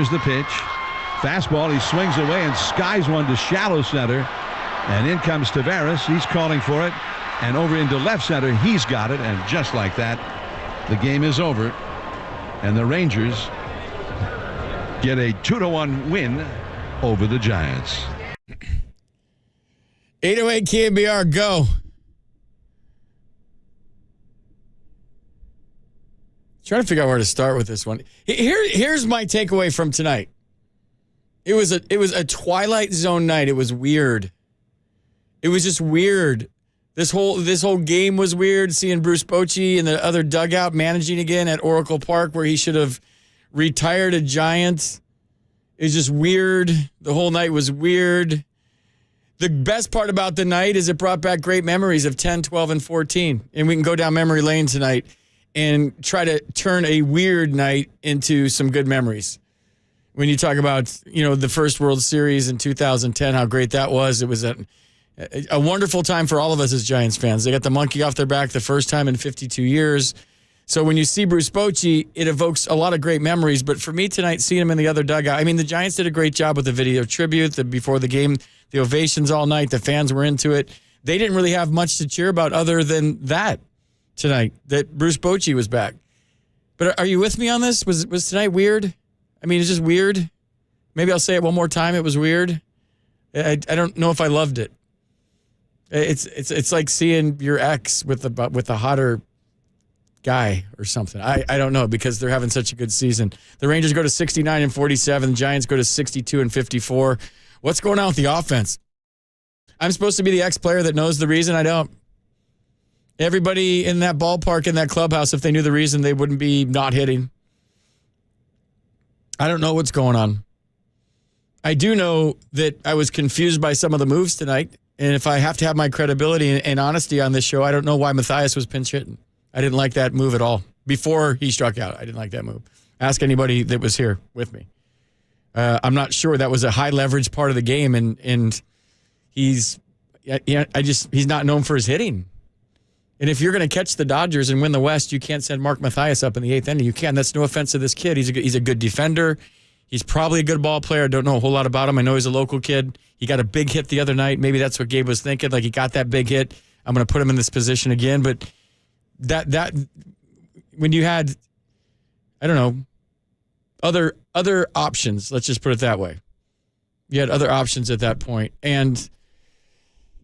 Here's the pitch. Fastball. He swings away and skies one to shallow center. And in comes Taveras. He's calling for it. And over into left center. He's got it. And just like that, the game is over. And the Rangers get a 2-1 win over the Giants. 808 KNBR, go. Trying to figure out where to start with this one. Here's my takeaway from tonight. It was a Twilight Zone night. It was weird. It was just weird. This whole game was weird. Seeing Bruce Bochy in the other dugout managing again at Oracle Park, where he should have retired a Giant. It was just weird. The whole night was weird. The best part about the night is it brought back great memories of 10, 12, and 14. And we can go down memory lane tonight and try to turn a weird night into some good memories. When you talk about, the first World Series in 2010, how great that was. It was a wonderful time for all of us as Giants fans. They got the monkey off their back the first time in 52 years. So when you see Bruce Bochy, it evokes a lot of great memories. But for me tonight, seeing him in the other dugout, the Giants did a great job with the video tribute. Before the game, the ovations all night, the fans were into it. They didn't really have much to cheer about other than that tonight, that Bruce Bochy was back. But are you with me on this? Was tonight weird? It's just weird. Maybe I'll say it one more time. It was weird. I don't know if I loved it. It's like seeing your ex with a hotter guy or something. I don't know, because they're having such a good season. The Rangers go to 69-47. The Giants go to 62-54. What's going on with the offense? I'm supposed to be the ex-player that knows the reason. I don't. Everybody in that ballpark, in that clubhouse, if they knew the reason, they wouldn't be not hitting. I don't know what's going on. I do know that I was confused by some of the moves tonight. And if I have to have my credibility and honesty on this show, I don't know why Matthias was pinch hitting. I didn't like that move at all. Before he struck out, I didn't like that move. Ask anybody that was here with me. I'm not sure that was a high leverage part of the game, and he's not known for his hitting. And if you're going to catch the Dodgers and win the West, you can't send Mark Matthias up in the eighth inning. You can. That's no offense to this kid. He's a good defender. He's probably a good ball player. I don't know a whole lot about him. I know he's a local kid. He got a big hit the other night. Maybe that's what Gabe was thinking. Like, he got that big hit. I'm going to put him in this position again. But that when you had, I don't know, other options, let's just put it that way. You had other options at that point. And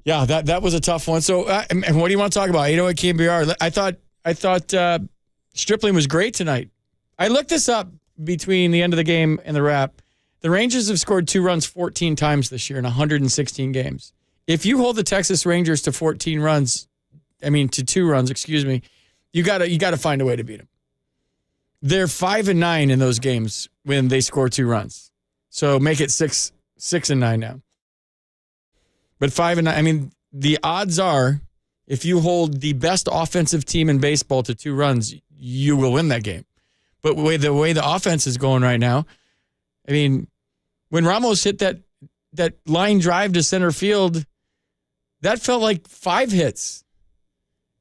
yeah, that was a tough one. So, and what do you want to talk about? 808 KNBR. I thought Stripling was great tonight. I looked this up between the end of the game and the wrap. The Rangers have scored 2 runs 14 times this year in 116 games. If you hold the Texas Rangers to 2 runs, you gotta find a way to beat them. They're 5-9 in those games when they score 2 runs. So make it 6-9 now. But 5-9, the odds are, if you hold the best offensive team in baseball to 2 runs, you will win that game. But the way the offense is going right now, when Ramos hit that line drive to center field, that felt like 5 hits.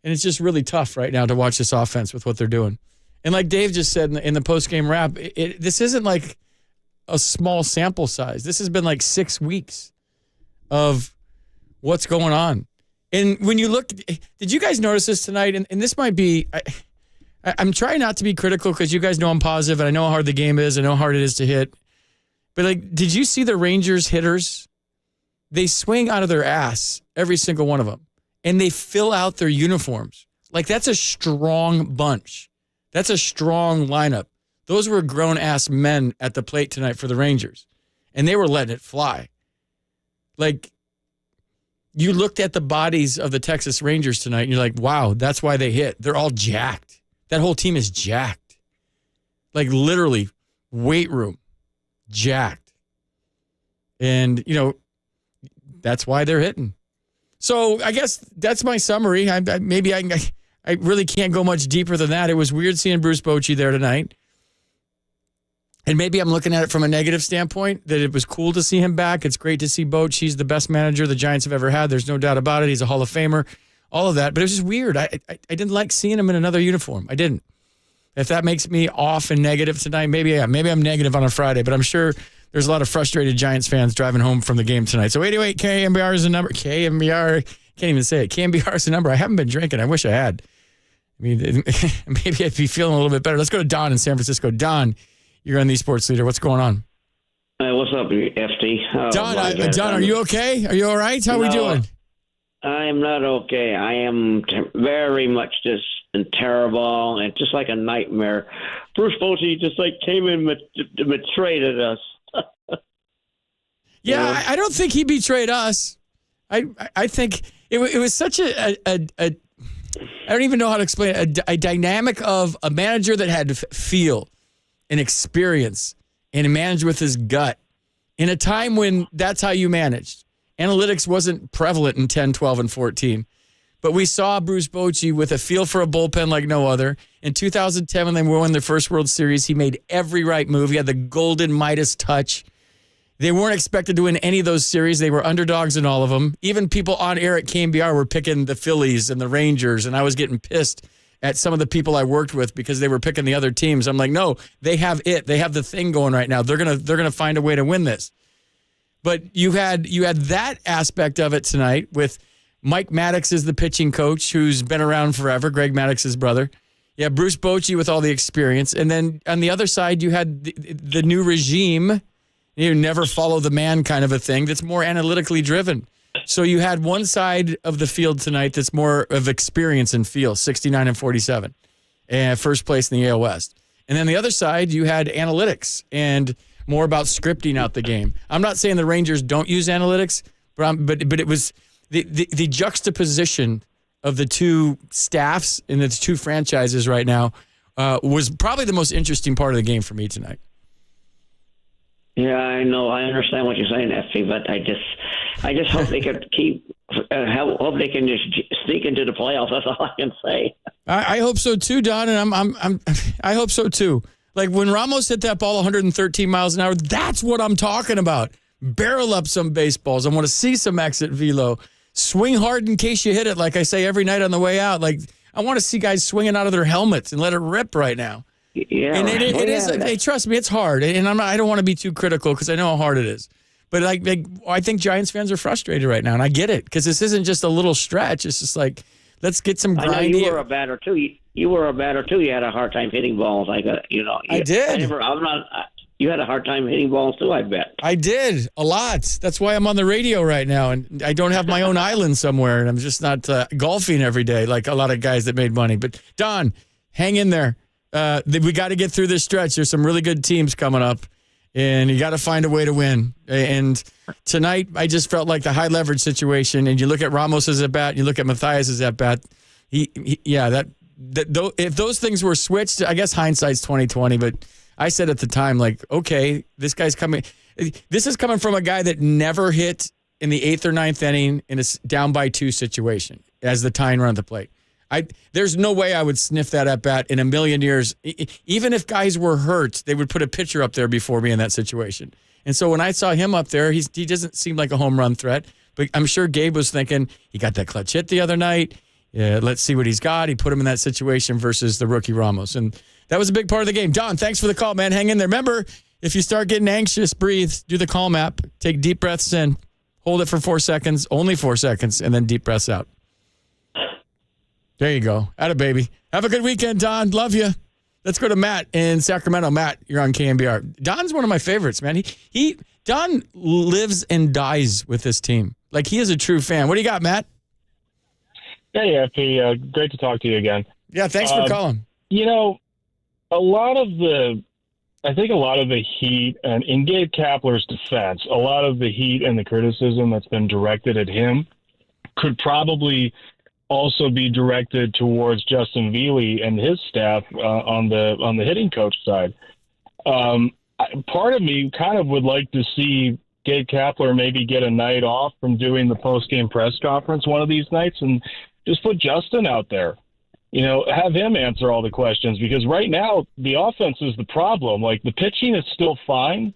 And it's just really tough right now to watch this offense with what they're doing. And like Dave just said in the post-game wrap, this isn't like a small sample size. This has been like 6 weeks of what's going on. And when you look, did you guys notice this tonight? And this might be, I'm trying not to be critical because you guys know I'm positive and I know how hard the game is. I know how hard it is to hit. But did you see the Rangers hitters? They swing out of their ass, every single one of them. And they fill out their uniforms. That's a strong bunch. That's a strong lineup. Those were grown-ass men at the plate tonight for the Rangers. And they were letting it fly. You looked at the bodies of the Texas Rangers tonight, and you're like, wow, that's why they hit. They're all jacked. That whole team is jacked. Literally, weight room, jacked. And, that's why they're hitting. So I guess that's my summary. I really can't go much deeper than that. It was weird seeing Bruce Bochy there tonight. And maybe I'm looking at it from a negative standpoint, that it was cool to see him back. It's great to see Boch. He's the best manager the Giants have ever had. There's no doubt about it. He's a Hall of Famer, all of that. But it was just weird. I didn't like seeing him in another uniform. I didn't. If that makes me off and negative tonight, maybe I'm negative on a Friday, but I'm sure there's a lot of frustrated Giants fans driving home from the game tonight. So 808 KNBR is the number. KNBR, can't even say it. KNBR is the number. I haven't been drinking. I wish I had. I mean, maybe I'd be feeling a little bit better. Let's go to Don in San Francisco. Don, you're on the Sports Leader. What's going on? What's up, FT? Oh, Don, are you okay? Are you all right? How are we doing? I am not okay. I am very much just terrible and just like a nightmare. Bruce Bochy just like came in and betrayed us. Yeah, I don't think he betrayed us. I think it was such a I don't even know how to explain it, a dynamic of a manager that had feel and experience and managed with his gut in a time when that's how you managed. Analytics wasn't prevalent in 10, 12, and 14. But we saw Bruce Bochy with a feel for a bullpen like no other. In 2010, when they won their first World Series, he made every right move. He had the golden Midas touch. They weren't expected to win any of those series. They were underdogs in all of them. Even people on air at KNBR were picking the Phillies and the Rangers, and I was getting pissed at some of the people I worked with because they were picking the other teams. I'm like, no, they have it. They have the thing going right now. They're gonna find a way to win this. But you had that aspect of it tonight with Mike Maddox is the pitching coach who's been around forever, Greg Maddox's brother. Yeah, Bruce Bochy with all the experience. And then on the other side, you had the new regime, never follow the man kind of a thing that's more analytically driven. So you had one side of the field tonight that's more of experience and feel, 69 and 47, and first place in the AL West. And then the other side, you had analytics and more about scripting out the game. I'm not saying the Rangers don't use analytics, but it was the juxtaposition of the two staffs and the two franchises right now was probably the most interesting part of the game for me tonight. Yeah, I know. I understand what you're saying, FP, but I just hope they could hope they can just sneak into the playoffs. That's all I can say. I hope so too, Don, and I hope so too. Like when Ramos hit that ball 113 miles an hour, that's what I'm talking about. Barrel up some baseballs. I want to see some exit velo. Swing hard in case you hit it, like I say every night on the way out. Like I want to see guys swinging out of their helmets and let it rip right now. Yeah, and it is. Hey, trust me, it's hard, and I don't want to be too critical because I know how hard it is. But like I think Giants fans are frustrated right now, and I get it because this isn't just a little stretch. It's just like let's get some grindy. I know you were a batter too. You were a batter too. You had a hard time hitting balls. I did. You had a hard time hitting balls too, I bet. I did a lot. That's why I'm on the radio right now, and I don't have my own island somewhere, and I'm just not golfing every day like a lot of guys that made money. But Don, hang in there. We got to get through this stretch. There's some really good teams coming up, and you got to find a way to win. And tonight, I just felt like the high leverage situation. And you look at Ramos's at bat, you look at Matthias's at bat. If those things were switched, I guess hindsight's 20/20. But I said at the time, like, okay, this guy's coming. This is coming from a guy that never hit in the 8th or 9th inning in a down by 2 situation as the tying run at the plate. There's no way I would sniff that at bat in a million years. Even if guys were hurt, they would put a pitcher up there before me in that situation. And so when I saw him up there, he doesn't seem like a home run threat. But I'm sure Gabe was thinking, he got that clutch hit the other night. Yeah, let's see what he's got. He put him in that situation versus the rookie Ramos. And that was a big part of the game. Don, thanks for the call, man. Hang in there. Remember, if you start getting anxious, breathe. Do the Calm app. Take deep breaths in. Hold it for 4 seconds, only 4 seconds, and then deep breaths out. There you go. Atta baby. Have a good weekend, Don. Love you. Let's go to Matt in Sacramento. Matt, you're on KNBR. Don's one of my favorites, man. Don lives and dies with this team. Like, he is a true fan. What do you got, Matt? Hey, FP. Great to talk to you again. Yeah, thanks for calling. A lot of the heat, and in Gabe Kapler's defense, a lot of the heat and the criticism that's been directed at him could probably also be directed towards Justin Veely and his staff on the hitting coach side. Part of me kind of would like to see Gabe Kapler maybe get a night off from doing the post-game press conference one of these nights and just put Justin out there. Have him answer all the questions, because right now the offense is the problem. Like, the pitching is still fine.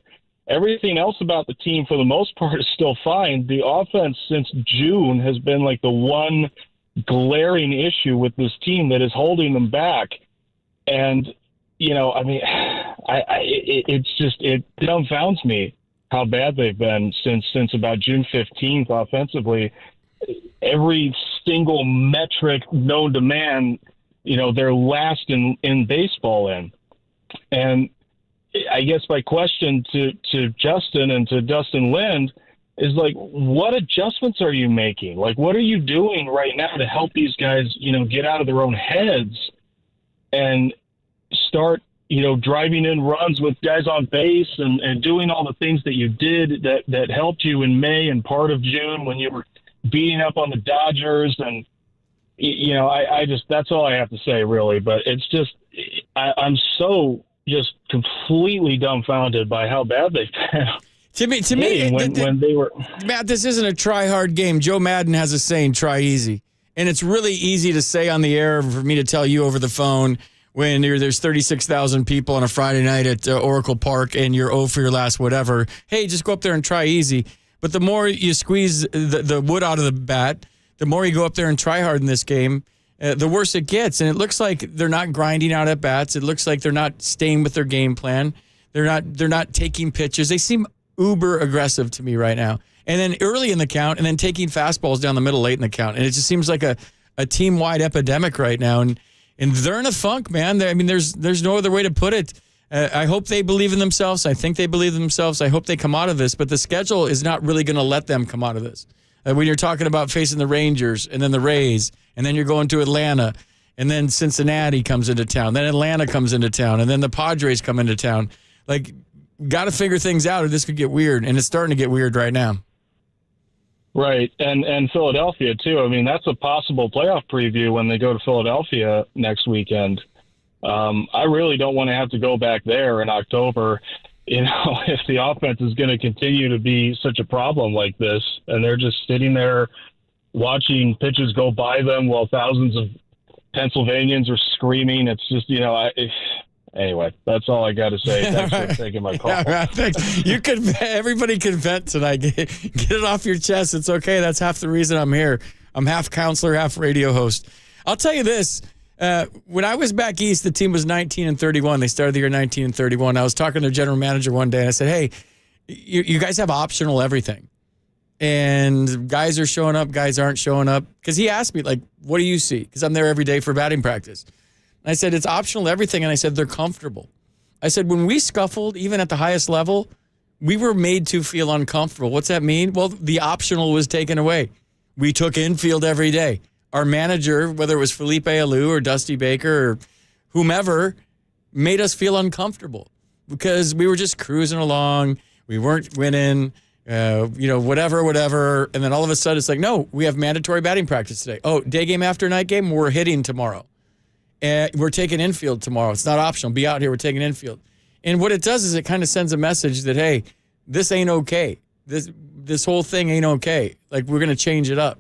Everything else about the team, for the most part, is still fine. The offense since June has been like the one glaring issue with this team that is holding them back. And I mean, it dumbfounds me how bad they've been since about June 15th offensively. Every single metric known to man, they're last in baseball in. And I guess my question to Justin and to Dustin Lind is, like, what adjustments are you making? Like, what are you doing right now to help these guys, get out of their own heads and start, driving in runs with guys on base and doing all the things that you did that helped you in May and part of June when you were beating up on the Dodgers? And, I just, that's all I have to say, really. But it's just, I'm so just completely dumbfounded by how bad they've been. To me, when they were, Matt, this isn't a try-hard game. Joe Madden has a saying, try easy. And it's really easy to say on the air for me to tell you over the phone when there's 36,000 people on a Friday night at Oracle Park and you're 0 for your last whatever. Hey, just go up there and try easy. But the more you squeeze the wood out of the bat, the more you go up there and try hard in this game, the worse it gets. And it looks like they're not grinding out at bats. It looks like they're not staying with their game plan. They're not taking pitches. They seem uber aggressive to me right now. And then early in the count, and then taking fastballs down the middle late in the count. And it just seems like a team-wide epidemic right now. And they're in a funk, man. There's no other way to put it. I hope they believe in themselves. I think they believe in themselves. I hope they come out of this. But the schedule is not really going to let them come out of this. When you're talking about facing the Rangers and then the Rays, and then you're going to Atlanta, and then Cincinnati comes into town, then Atlanta comes into town, and then the Padres come into town. Like, got to figure things out or this could get weird, and it's starting to get weird right now. Right, and Philadelphia, too. I mean, that's a possible playoff preview when they go to Philadelphia next weekend. I really don't want to have to go back there in October, if the offense is going to continue to be such a problem like this, and they're just sitting there watching pitches go by them while thousands of Pennsylvanians are screaming. It's just, anyway, that's all I got to say. Thanks for taking my call. Yeah, right. Thanks. Everybody can vent tonight. Get it off your chest. It's okay. That's half the reason I'm here. I'm half counselor, half radio host. I'll tell you this. When I was back east, the team was 19-31. They started the year 19-31. I was talking to their general manager one day, and I said, hey, you guys have optional everything. And guys are showing up, guys aren't showing up. Because he asked me, like, what do you see? Because I'm there every day for batting practice. And I said, it's optional everything. And I said, they're comfortable. I said, when we scuffled, even at the highest level, we were made to feel uncomfortable. What's that mean? Well, the optional was taken away. We took infield every day. Our manager, whether it was Felipe Alou or Dusty Baker or whomever, made us feel uncomfortable because we were just cruising along. We weren't winning, whatever. And then all of a sudden it's like, no, we have mandatory batting practice today. Oh, day game after night game, we're hitting tomorrow. We're taking infield tomorrow. It's not optional. Be out here. We're taking infield. And what it does is it kind of sends a message that, hey, this ain't okay. This whole thing ain't okay. Like, we're going to change it up.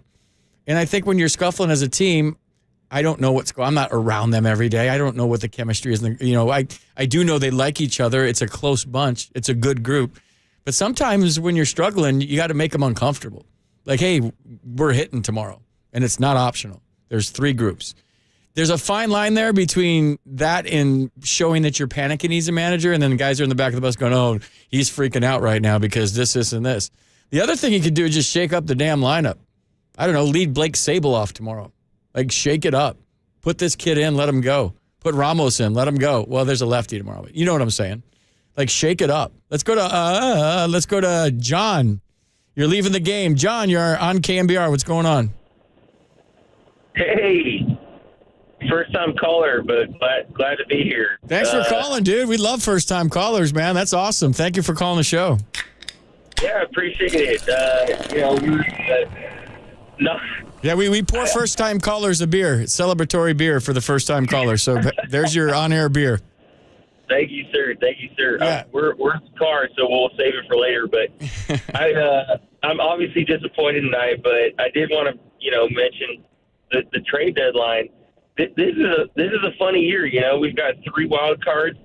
And I think when you're scuffling as a team, I don't know what's going on. I'm not around them every day. I don't know what the chemistry is. I do know they like each other. It's a close bunch. It's a good group. But sometimes when you're struggling, you got to make them uncomfortable. Like, hey, we're hitting tomorrow. And it's not optional. There's 3 groups. There's a fine line there between that and showing that you're panicking he's a manager, and then the guys are in the back of the bus going, oh, he's freaking out right now because this, and this. The other thing you could do is just shake up the damn lineup. I don't know, lead Blake Sable off tomorrow. Like, shake it up. Put this kid in, let him go. Put Ramos in, let him go. Well, there's a lefty tomorrow. But you know what I'm saying. Like, shake it up. Let's go to John. You're leaving the game. John, you're on KNBR. What's going on? Hey. First-time caller, but glad to be here. Thanks for calling, dude. We love first-time callers, man. That's awesome. Thank you for calling the show. Yeah, I appreciate it. Yeah, we pour first-time callers a beer. It's celebratory beer for the first-time caller. So there's your on-air beer. Thank you, sir. Yeah. We're in the car, so we'll save it for later. But I'm obviously disappointed tonight, but I did want to, mention the trade deadline. This is a funny year. We've got 3 wild cards.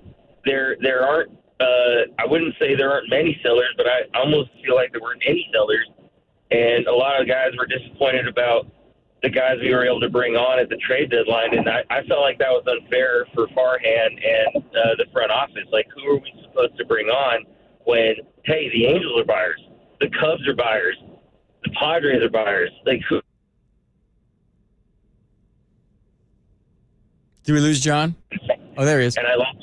There aren't. I wouldn't say there aren't many sellers, but I almost feel like there weren't any sellers. And a lot of guys were disappointed about the guys we were able to bring on at the trade deadline, and I felt like that was unfair for Farhan and the front office. Like, who are we supposed to bring on when, hey, the Angels are buyers, the Cubs are buyers, the Padres are buyers? Like, who? Did we lose John? Oh, there he is. And I lost.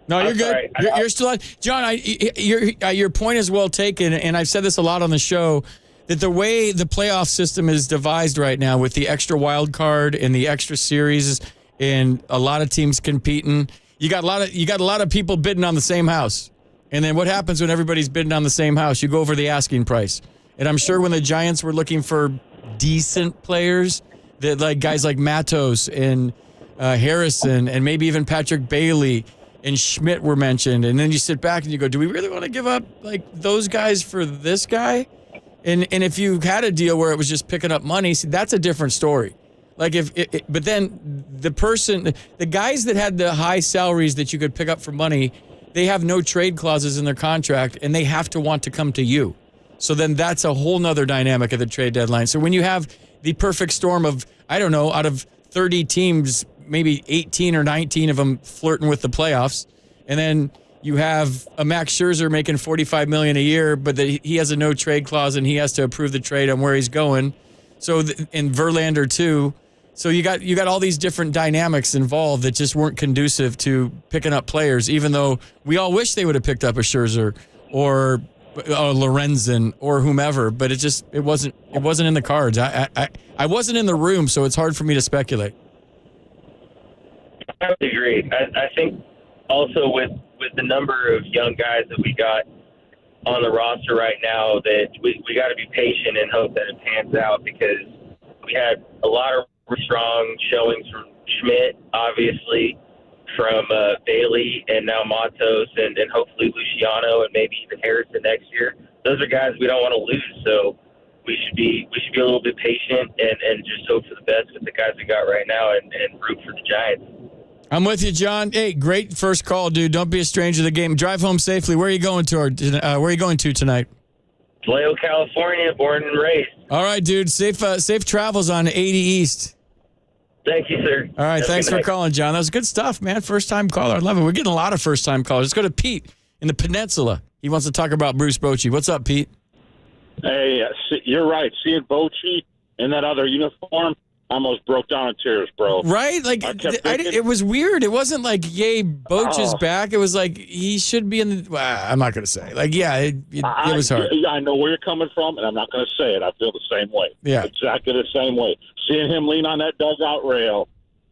No, you're I'm good. sorry. You're still on. John, your point is well taken, and I've said this a lot on the show, that the way the playoff system is devised right now with the extra wild card and the extra series and a lot of teams competing, you got a lot of people bidding on the same house. And then what happens when everybody's bidding on the same house? You go over the asking price. And I'm sure when the Giants were looking for decent players, that like guys like Matos and Harrison and maybe even Patrick Bailey and Schmidt were mentioned. And then you sit back and you go, do we really want to give up like those guys for this guy? And if you had a deal where it was just picking up money, see, that's a different story. Like but then the guys that had the high salaries that you could pick up for money, they have no trade clauses in their contract and they have to want to come to you. So then that's a whole nother dynamic of the trade deadline. So when you have the perfect storm of, I don't know, out of 30 teams, maybe 18 or 19 of them flirting with the playoffs, and then you have a Max Scherzer making $45 million a year, but he has a no trade clause and he has to approve the trade on where he's going. So in Verlander too. So you got all these different dynamics involved that just weren't conducive to picking up players, even though we all wish they would have picked up a Scherzer or Lorenzen or whomever, but it wasn't in the cards. I wasn't in the room, so it's hard for me to speculate. I would agree. I think also with the number of young guys that we got on the roster right now, that we got to be patient and hope that it pans out, because we had a lot of strong showings from Schmidt, obviously, from Bailey, and now Matos, and hopefully Luciano, and maybe even Harrison next year. Those are guys we don't want to lose, so we should be a little bit patient and just hope for the best with the guys we got right now, and root for the Giants. I'm with you, John. Hey, great first call, dude. Don't be a stranger to the game. Drive home safely. Where are you going to? Where are you going to tonight? Vallejo, California, born and raised. All right, dude. Safe travels on 80 East. Thank you, sir. All right, thanks for calling, John. That was good stuff, man. First-time caller. I love it. We're getting a lot of first-time callers. Let's go to Pete in the Peninsula. He wants to talk about Bruce Bochy. What's up, Pete? Hey, you're right. Seeing Bochy in that other uniform, I almost broke down in tears, bro. Right? Like, it was weird. It wasn't like, yay, Boch is back. It was like, he should be in the... Well, I'm not going to say. Like, yeah, it was hard. I know where you're coming from, and I'm not going to say it. I feel the same way. Yeah. Exactly the same way. Seeing him lean on that dugout rail,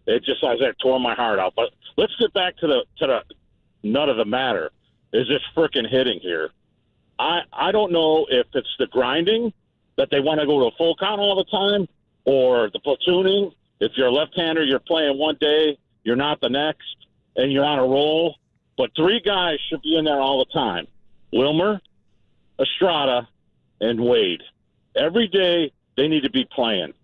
it just, I said, tore my heart out. But let's get back to the nut of the matter, is this freaking hitting here. I don't know if it's the grinding, that they want to go to a full count all the time, or the platooning. If you're a left-hander, you're playing one day, you're not the next, and you're on a roll. But three guys should be in there all the time. Wilmer, Estrada, and Wade. Every day they need to be playing,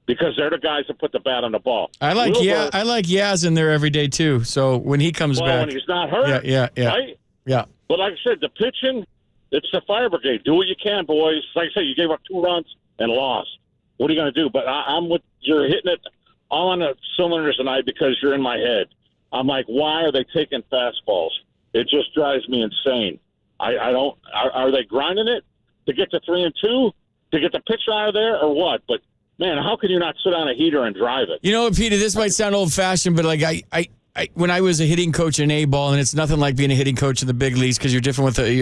because they're the guys that put the bat on the ball. I like Yaz in there every day too. So when he comes back, when he's not hurt, yeah, right? Yeah. But like I said, the pitching, it's the fire brigade. Do what you can, boys. Like I said, you gave up 2 runs and lost. What are you going to do? But I'm with you're hitting it all on the cylinders tonight, because you're in my head. I'm like, why are they taking fastballs? It just drives me insane. I don't. Are they grinding it to get to 3-2 to get the pitcher out of there, or what? But man, how can you not sit on a heater and drive it? You know, Peter, this might sound old-fashioned, but like I when I was a hitting coach in A-ball, and it's nothing like being a hitting coach in the big leagues, because you're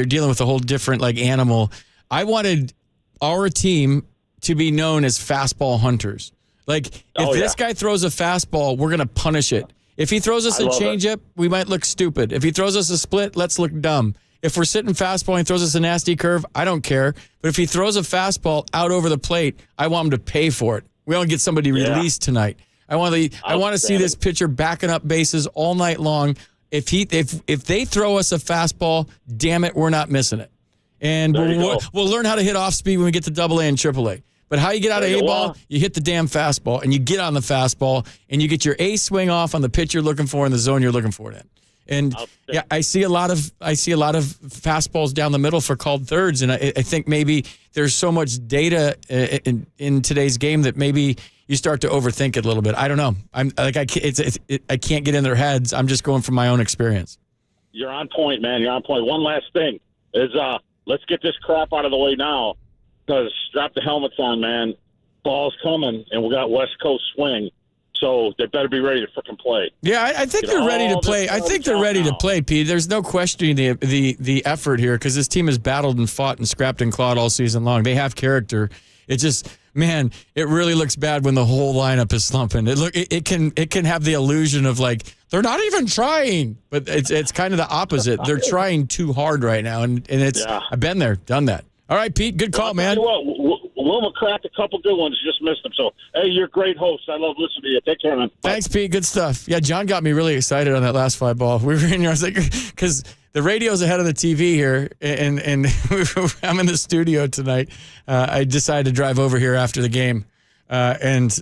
dealing with a whole different like animal. I wanted our team to be known as fastball hunters. Like, if this guy throws a fastball, we're going to punish it. If he throws us a changeup, we might look stupid. If he throws us a split, let's look dumb. If we're sitting fastball and he throws us a nasty curve, I don't care. But if he throws a fastball out over the plate, I want him to pay for it. We want to get somebody released tonight. I want to see this pitcher backing up bases all night long. If they throw us a fastball, damn it, we're not missing it. And we'll learn how to hit off speed when we get to AA and AAA. But how you get out of A-ball, you hit the damn fastball, and you get on the fastball, and you get your A swing off on the pitch you're looking for in the zone you're looking for it in. And yeah, I see a lot of fastballs down the middle for called thirds, and I think maybe there's so much data in today's game that maybe you start to overthink it a little bit. I don't know. I'm like, I can't get in their heads. I'm just going from my own experience. You're on point, man. You're on point. One last thing is let's get this crap out of the way now, because strap the helmets on, man. Ball's coming, and we got West Coast swing, so they better be ready to freaking play. Yeah, I think they're ready to play. I think they're ready to play, Pete. There's no questioning the effort here, because this team has battled and fought and scrapped and clawed all season long. They have character. It just, man, it really looks bad when the whole lineup is slumping. It can have the illusion of like they're not even trying, but it's kind of the opposite. They're trying too hard right now, and it's I've been there, done that. All right, Pete, good call, man. Wilma cracked a couple good ones, just missed them. So, hey, you're a great host. I love listening to you. Take care, man. Thanks, Pete. Good stuff. Yeah, John got me really excited on that last 5 ball. We were in here, I was like, because the radio's ahead of the TV here, and I'm in the studio tonight. I decided to drive over here after the game, and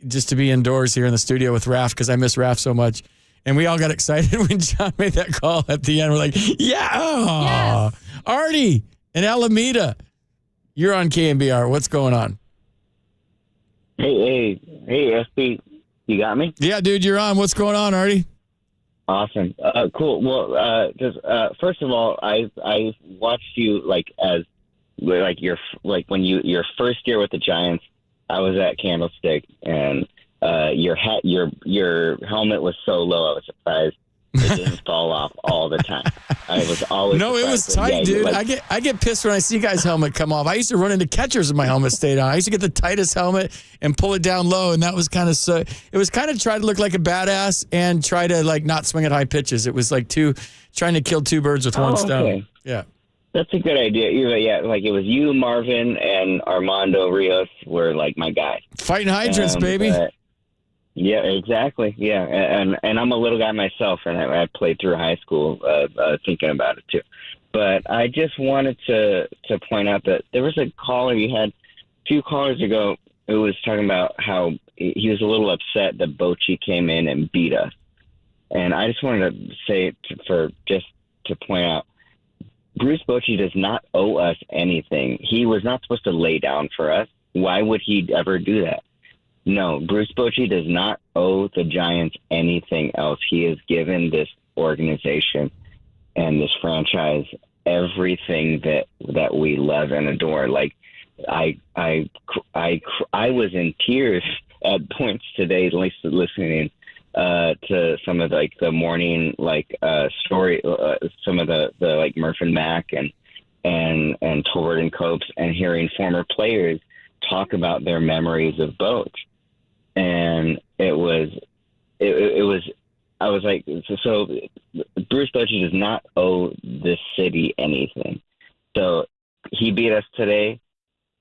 just to be indoors here in the studio with Raph, because I miss Raph so much. And we all got excited when John made that call at the end. We're like, yeah, yes. Artie in Alameda. You're on KNBR. What's going on? Hey, FB. You got me? Yeah, dude, you're on. What's going on, Artie? Awesome. Cool. Well, first of all, I watched you when your first year with the Giants. I was at Candlestick, and your helmet was so low. I was surprised it didn't fall off all the time. I was always it was tight, dude. I get pissed when I see guys' helmet come off. I used to run into catchers with my helmet stayed on. I used to get the tightest helmet and pull it down low, and that was kind of it was kind of try to look like a badass and try to like not swing at high pitches. It was like trying to kill two birds with one stone. Yeah. That's a good idea. Yeah, like it was you, Marvin, and Armando Rios were like my guys. Fighting hydrants, baby. Yeah, exactly. Yeah, and I'm a little guy myself, and I played through high school thinking about it too. But I just wanted to point out that there was a caller you had a few callers ago who was talking about how he was a little upset that Bochy came in and beat us. And I just wanted to say to point out, Bruce Bochy does not owe us anything. He was not supposed to lay down for us. Why would he ever do that? No, Bruce Bochy does not owe the Giants anything else. He has given this organization and this franchise everything that we love and adore. Like I was in tears at points today, at least listening to some of the morning story, some of the like Murph and Mack and Tolbert and Copes, and hearing former players talk about their memories of Boch. And I was like, so Bruce Bochy does not owe this city anything. So he beat us today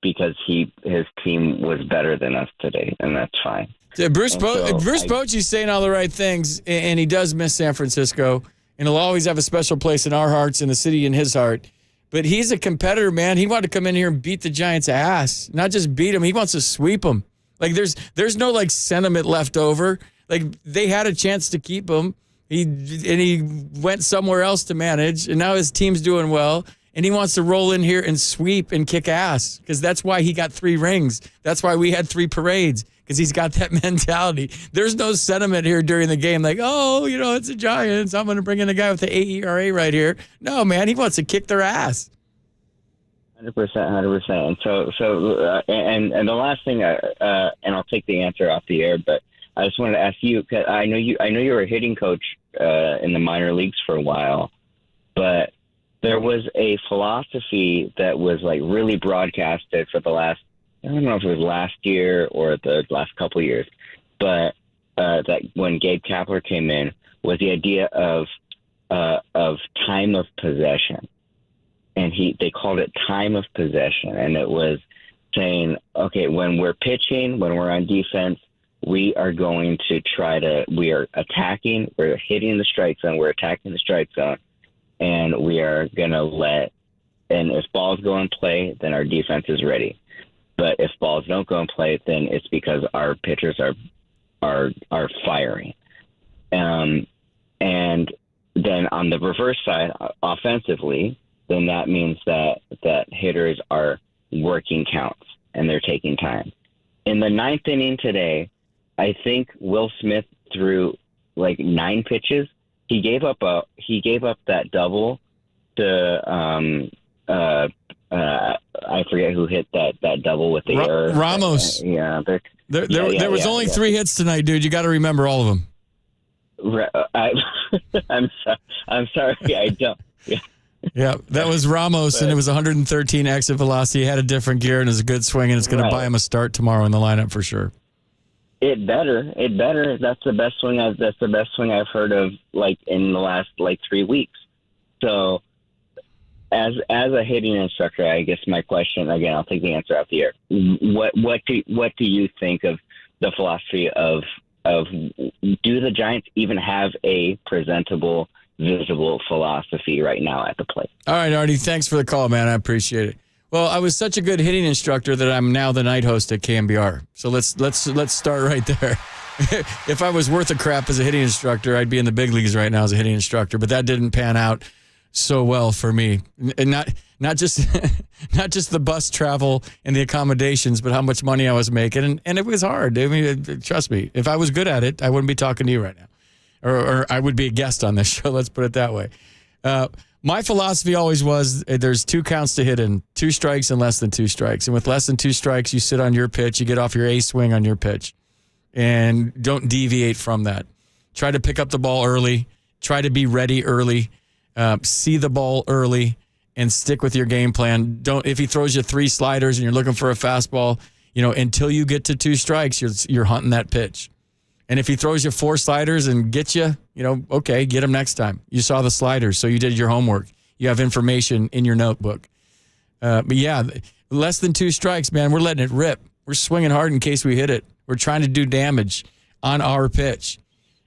because his team was better than us today, and that's fine. Yeah, Bruce Bochy's saying all the right things, and he does miss San Francisco, and he'll always have a special place in our hearts and the city in his heart. But he's a competitor, man. He wanted to come in here and beat the Giants' ass, not just beat them. He wants to sweep them. Like there's no like sentiment left over. Like they had a chance to keep him. He went somewhere else to manage, and now his team's doing well. And he wants to roll in here and sweep and kick ass, because that's why he got 3 rings. That's why we had 3 parades, because he's got that mentality. There's no sentiment here during the game like, oh, it's the Giants. I'm going to bring in a guy with the 8 ERA right here. No, man, he wants to kick their ass. 100%. And so, and the last thing, and I'll take the answer off the air, but I just wanted to ask you, because I know you were a hitting coach in the minor leagues for a while, but there was a philosophy that was like really broadcasted for the last, I don't know if it was last year or the last couple of years, but that when Gabe Kapler came in, was the idea of time of possession. And they called it time of possession. And it was saying, okay, when we're pitching, when we're on defense, we are going to we are attacking, we're hitting the strike zone, we're attacking the strike zone, and we are going to and if balls go in play, then our defense is ready. But if balls don't go in play, then it's because our pitchers are firing. And then on the reverse side, offensively, then that means that hitters are working counts and they're taking time. In the ninth inning today, I think Will Smith threw like 9 pitches. He gave up that double to I forget who hit that double with the error. Ramos. Yeah, there was only 3 hits tonight, dude. You got to remember all of them. I'm sorry, I don't. Yeah. Yeah, that was Ramos, and it was 113 exit velocity. He had a different gear, and it's a good swing, and it's going to buy him a start tomorrow in the lineup for sure. It better. That's the best swing. That's the best swing I've heard of, like in the last 3 weeks. So, as a hitting instructor, I guess my question again, I'll take the answer out the air. What do you think of the philosophy of do the Giants even have a presentable, visible philosophy right now at the plate? All right, Artie, thanks for the call, man. I appreciate it. Well, I was such a good hitting instructor that I'm now the night host at KNBR. So let's start right there. If I was worth a crap as a hitting instructor, I'd be in the big leagues right now as a hitting instructor. But that didn't pan out so well for me, and not just the bus travel and the accommodations, but how much money I was making, and it was hard. I mean, trust me, if I was good at it, I wouldn't be talking to you right now, or I would be a guest on this show. Let's put it that way. My philosophy always was there's 2 counts to hit in, 2 strikes and less than 2 strikes. And with less than 2 strikes, you sit on your pitch, you get off your A swing on your pitch, and don't deviate from that. Try to pick up the ball early. Try to be ready early. See the ball early and stick with your game plan. If he throws you 3 sliders and you're looking for a fastball, until you get to 2 strikes, you're hunting that pitch. And if he throws you 4 sliders and gets you, okay, get him next time. You saw the sliders, so you did your homework. You have information in your notebook. But yeah, less than 2 strikes, man, we're letting it rip. We're swinging hard in case we hit it. We're trying to do damage on our pitch.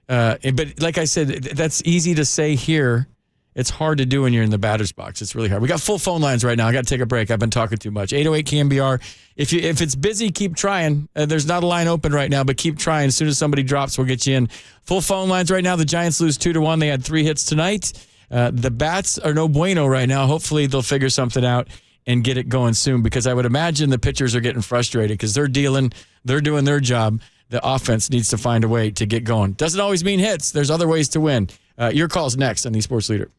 But like I said, that's easy to say here. It's hard to do when you're in the batter's box. It's really hard. We got full phone lines right now. I got to take a break. I've been talking too much. 808 KNBR. If it's busy, keep trying. There's not a line open right now, but keep trying. As soon as somebody drops, we'll get you in. Full phone lines right now. The Giants lose 2-1. They had 3 hits tonight. The bats are no bueno right now. Hopefully they'll figure something out and get it going soon, because I would imagine the pitchers are getting frustrated because they're doing their job. The offense needs to find a way to get going. Doesn't always mean hits. There's other ways to win. Your call's next on the Sports Leader.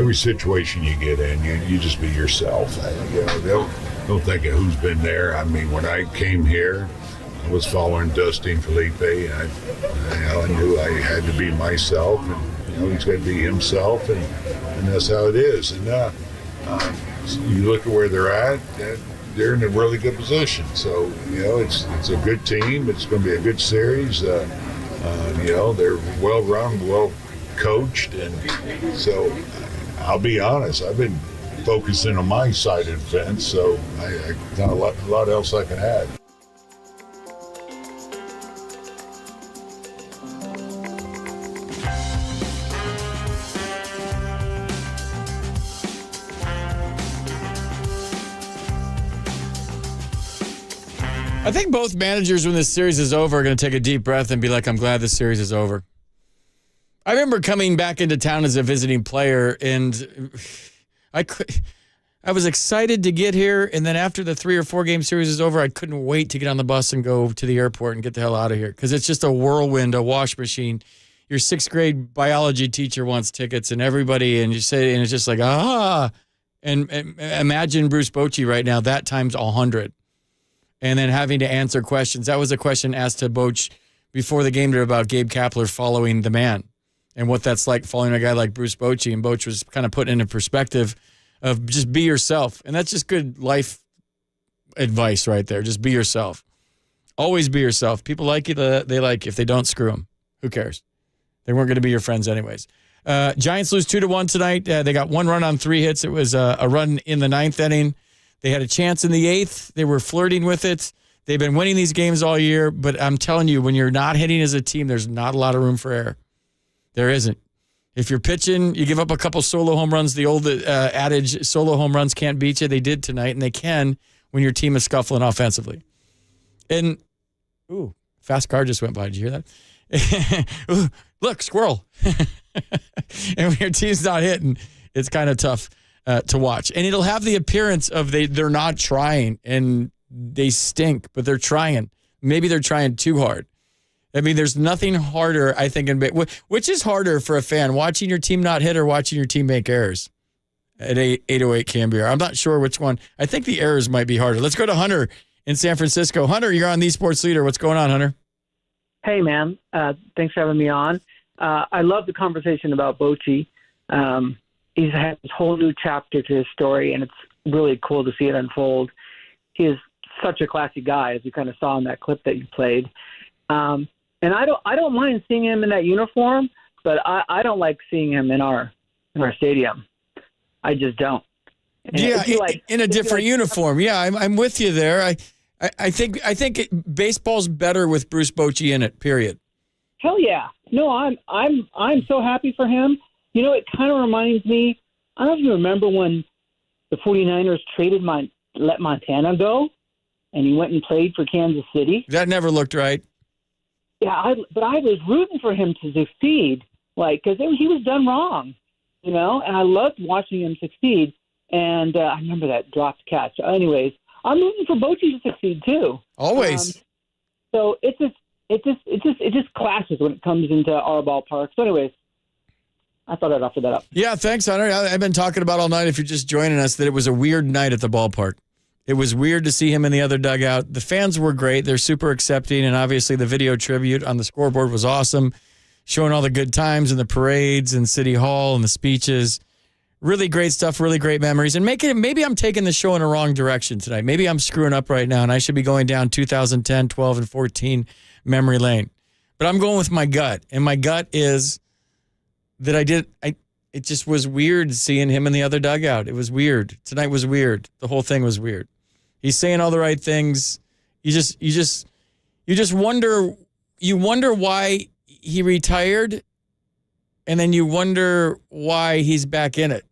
every situation you get in, you just be yourself. Don't think of who's been there. I mean, when I came here, I was following Dusty and Felipe, and I knew I had to be myself, and he's got to be himself, and that's how it is. And you look at where they're at, they're in a really good position. So it's a good team. It's going to be a good series. They're well run, well coached, and so I'll be honest. I've been focusing on my side of the fence, so I not a lot else I can add. I think both managers, when this series is over, are going to take a deep breath and be like, I'm glad this series is over. I remember coming back into town as a visiting player, and I was excited to get here, and then after the 3 or 4 game series is over, I couldn't wait to get on the bus and go to the airport and get the hell out of here, because it's just a whirlwind, a wash machine. Your 6th grade biology teacher wants tickets, and everybody, and you say, and it's just like, and imagine Bruce Bochy right now, that times 100. And then having to answer questions. That was a question asked to Boch before the game about Gabe Kapler following the man and what that's like following a guy like Bruce Bochy. And Boch was kind of put into perspective of just be yourself. And that's just good life advice right there. Just be yourself. Always be yourself. People like you, they like you. If they don't, screw them. Who cares? They weren't going to be your friends anyways. Giants lose 2-1 tonight. They got 1 run on 3 hits. It was a run in the 9th inning. They had a chance in the 8th. They were flirting with it. They've been winning these games all year, but I'm telling you, when you're not hitting as a team, there's not a lot of room for error. There isn't. If you're pitching, you give up a couple solo home runs. The old adage, solo home runs can't beat you. They did tonight, and they can when your team is scuffling offensively. And, fast car just went by. Did you hear that? Ooh, look, squirrel. And when your team's not hitting, it's kind of tough to watch. And it'll have the appearance of they're not trying and they stink, but they're trying. Maybe they're trying too hard. I mean, there's nothing harder, I think, which is harder for a fan, watching your team not hit or watching your team make errors at 808 KNBR. I'm not sure which one. I think the errors might be harder. Let's go to Hunter in San Francisco. Hunter, you're on the Sports Leader. What's going on, Hunter? Hey, man. Thanks for having me on. I love the conversation about Bochy. He's had this whole new chapter to his story, and it's really cool to see it unfold. He is such a classy guy, as you kind of saw in that clip that you played. And I don't mind seeing him in that uniform, but I don't like seeing him in our stadium. I just don't. And yeah, in a different uniform. Yeah, I'm with you there. I think baseball's better with Bruce Bochy in it. Period. Hell yeah! No, I'm so happy for him. It kind of reminds me. I don't know if you remember when the 49ers let Montana go, and he went and played for Kansas City. That never looked right. Yeah, but I was rooting for him to succeed, because he was done wrong, and I loved watching him succeed. And I remember that dropped catch. Anyways, I'm rooting for Bochy to succeed too. Always. So it just clashes when it comes into our ballpark. So, anyways, I thought I'd offer that up. Yeah, thanks, Hunter. I've been talking about all night, if you're just joining us, that it was a weird night at the ballpark. It was weird to see him in the other dugout. The fans were great. They're super accepting, and obviously the video tribute on the scoreboard was awesome, showing all the good times and the parades and City Hall and the speeches. Really great stuff, really great memories. And maybe I'm taking the show in a wrong direction tonight. Maybe I'm screwing up right now, and I should be going down 2010, 12, and 14 memory lane. But I'm going with my gut, and my gut is that it just was weird seeing him in the other dugout. It was weird. Tonight was weird. The whole thing was weird. He's saying all the right things. You just wonder why he retired, and then you wonder why he's back in it.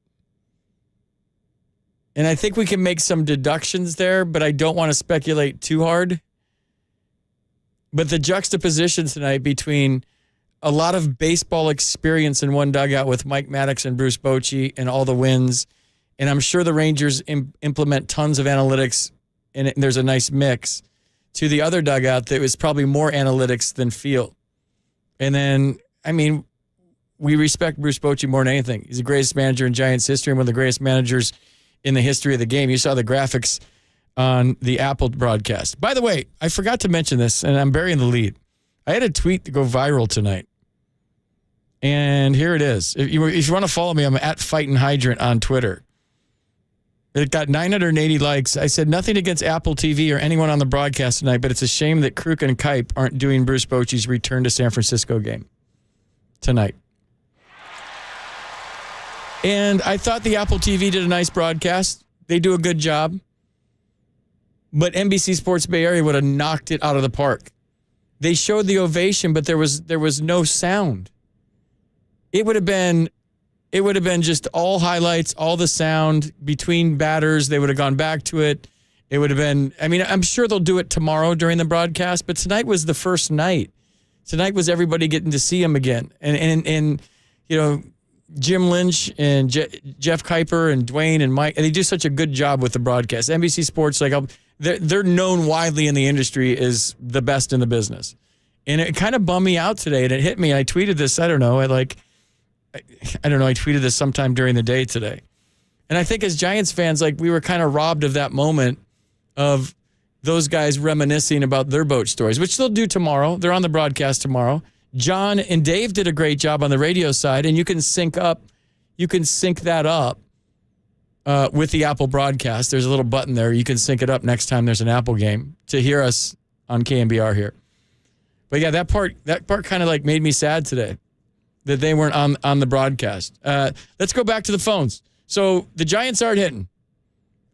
And I think we can make some deductions there, but I don't want to speculate too hard. But the juxtaposition tonight between a lot of baseball experience in one dugout with Mike Maddox and Bruce Bochy and all the wins, and I'm sure the Rangers implement tons of analytics, and there's a nice mix, to the other dugout that was probably more analytics than feel. And then, we respect Bruce Bochy more than anything. He's the greatest manager in Giants history and one of the greatest managers in the history of the game. You saw the graphics on the Apple broadcast. By the way, I forgot to mention this, and I'm burying the lead. I had a tweet to go viral tonight. And here it is. If you want to follow me, I'm at Fightin' Hydrant on Twitter. It got 980 likes. I said nothing against Apple TV or anyone on the broadcast tonight, but it's a shame that Kruk and Kipe aren't doing Bruce Bochy's return to San Francisco game tonight. And I thought the Apple TV did a nice broadcast. They do a good job. But NBC Sports Bay Area would have knocked it out of the park. They showed the ovation, but there was no sound. It would have been just all highlights, all the sound between batters. They would have gone back to it. It would have been, I mean, I'm sure they'll do it tomorrow during the broadcast, but tonight was the first night. Tonight was everybody getting to see him again. And you know, Jim Lynch and Jeff Kuiper and Dwayne and Mike, and they do such a good job with the broadcast. NBC Sports, like, they're known widely in the industry as the best in the business. And it kind of bummed me out today, and it hit me. I tweeted this, I tweeted this sometime during the day today. And I think as Giants fans, like, we were kind of robbed of that moment of those guys reminiscing about their boat stories, which they'll do tomorrow. They're on the broadcast tomorrow. John and Dave did a great job on the radio side, and you can sync that up with the Apple broadcast. There's a little button there. You can sync it up next time there's an Apple game to hear us on KNBR here. But yeah, that part kind of like made me sad today that they weren't on the broadcast. Let's go back to the phones. So the Giants aren't hitting.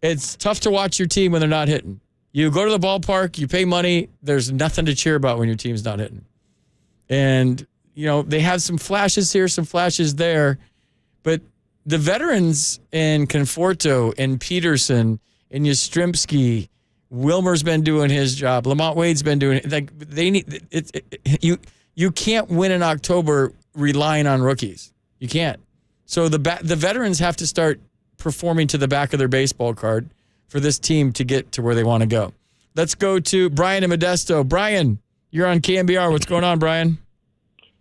It's tough to watch your team when they're not hitting. You go to the ballpark, you pay money, there's nothing to cheer about when your team's not hitting. And, you know, they have some flashes here, some flashes there, but the veterans in Conforto and Peterson and Yastrzemski, Wilmer's been doing his job. Lamont Wade's been doing it. Like, they need it. You can't win in October relying on rookies. You can't. So the veterans have to start performing to the back of their baseball card for this team to get to where they want to go. Let's go to Brian in Modesto. Brian, you're on KNBR. What's going on, Brian?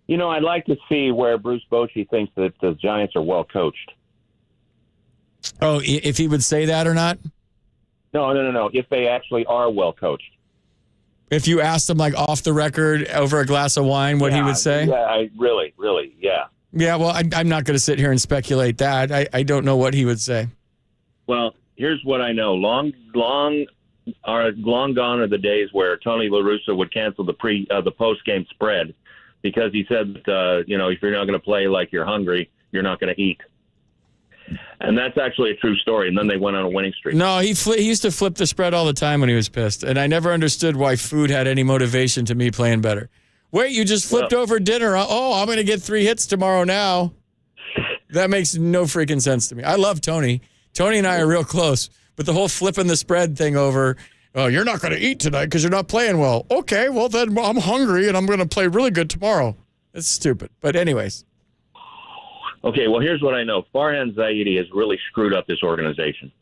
You know, I'd like to see where Bruce Bochy thinks that the Giants are well coached. Oh, if he would say that or not? No. If they actually are well coached. If you asked him, like, off the record over a glass of wine, what he would say? Yeah, really, yeah. Yeah, well, I'm not going to sit here and speculate that. I don't know what he would say. Well, here's what I know. Long gone are the days where Tony La Russa would cancel the post-game spread because he said that, if you're not going to play like you're hungry, you're not going to eat. And that's actually a true story. And then they went on a winning streak. No, he used to flip the spread all the time when he was pissed. And I never understood why food had any motivation to me playing better. Wait, you just flipped over dinner. Oh, I'm going to get 3 hits tomorrow now. That makes no freaking sense to me. I love Tony. Tony and I are real close. But the whole flipping the spread thing over, oh, you're not going to eat tonight because you're not playing well. Okay, well, then I'm hungry and I'm going to play really good tomorrow. That's stupid. But anyways. Okay, well, here's what I know. Farhan Zaidi has really screwed up this organization.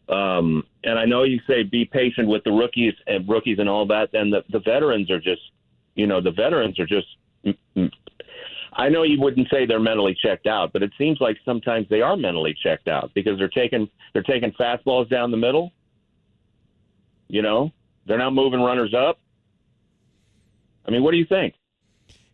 And I know you say be patient with the rookies and all that. Then the veterans are just, I know you wouldn't say they're mentally checked out, but it seems like sometimes they are mentally checked out because they're taking fastballs down the middle. They're not moving runners up. I mean, what do you think?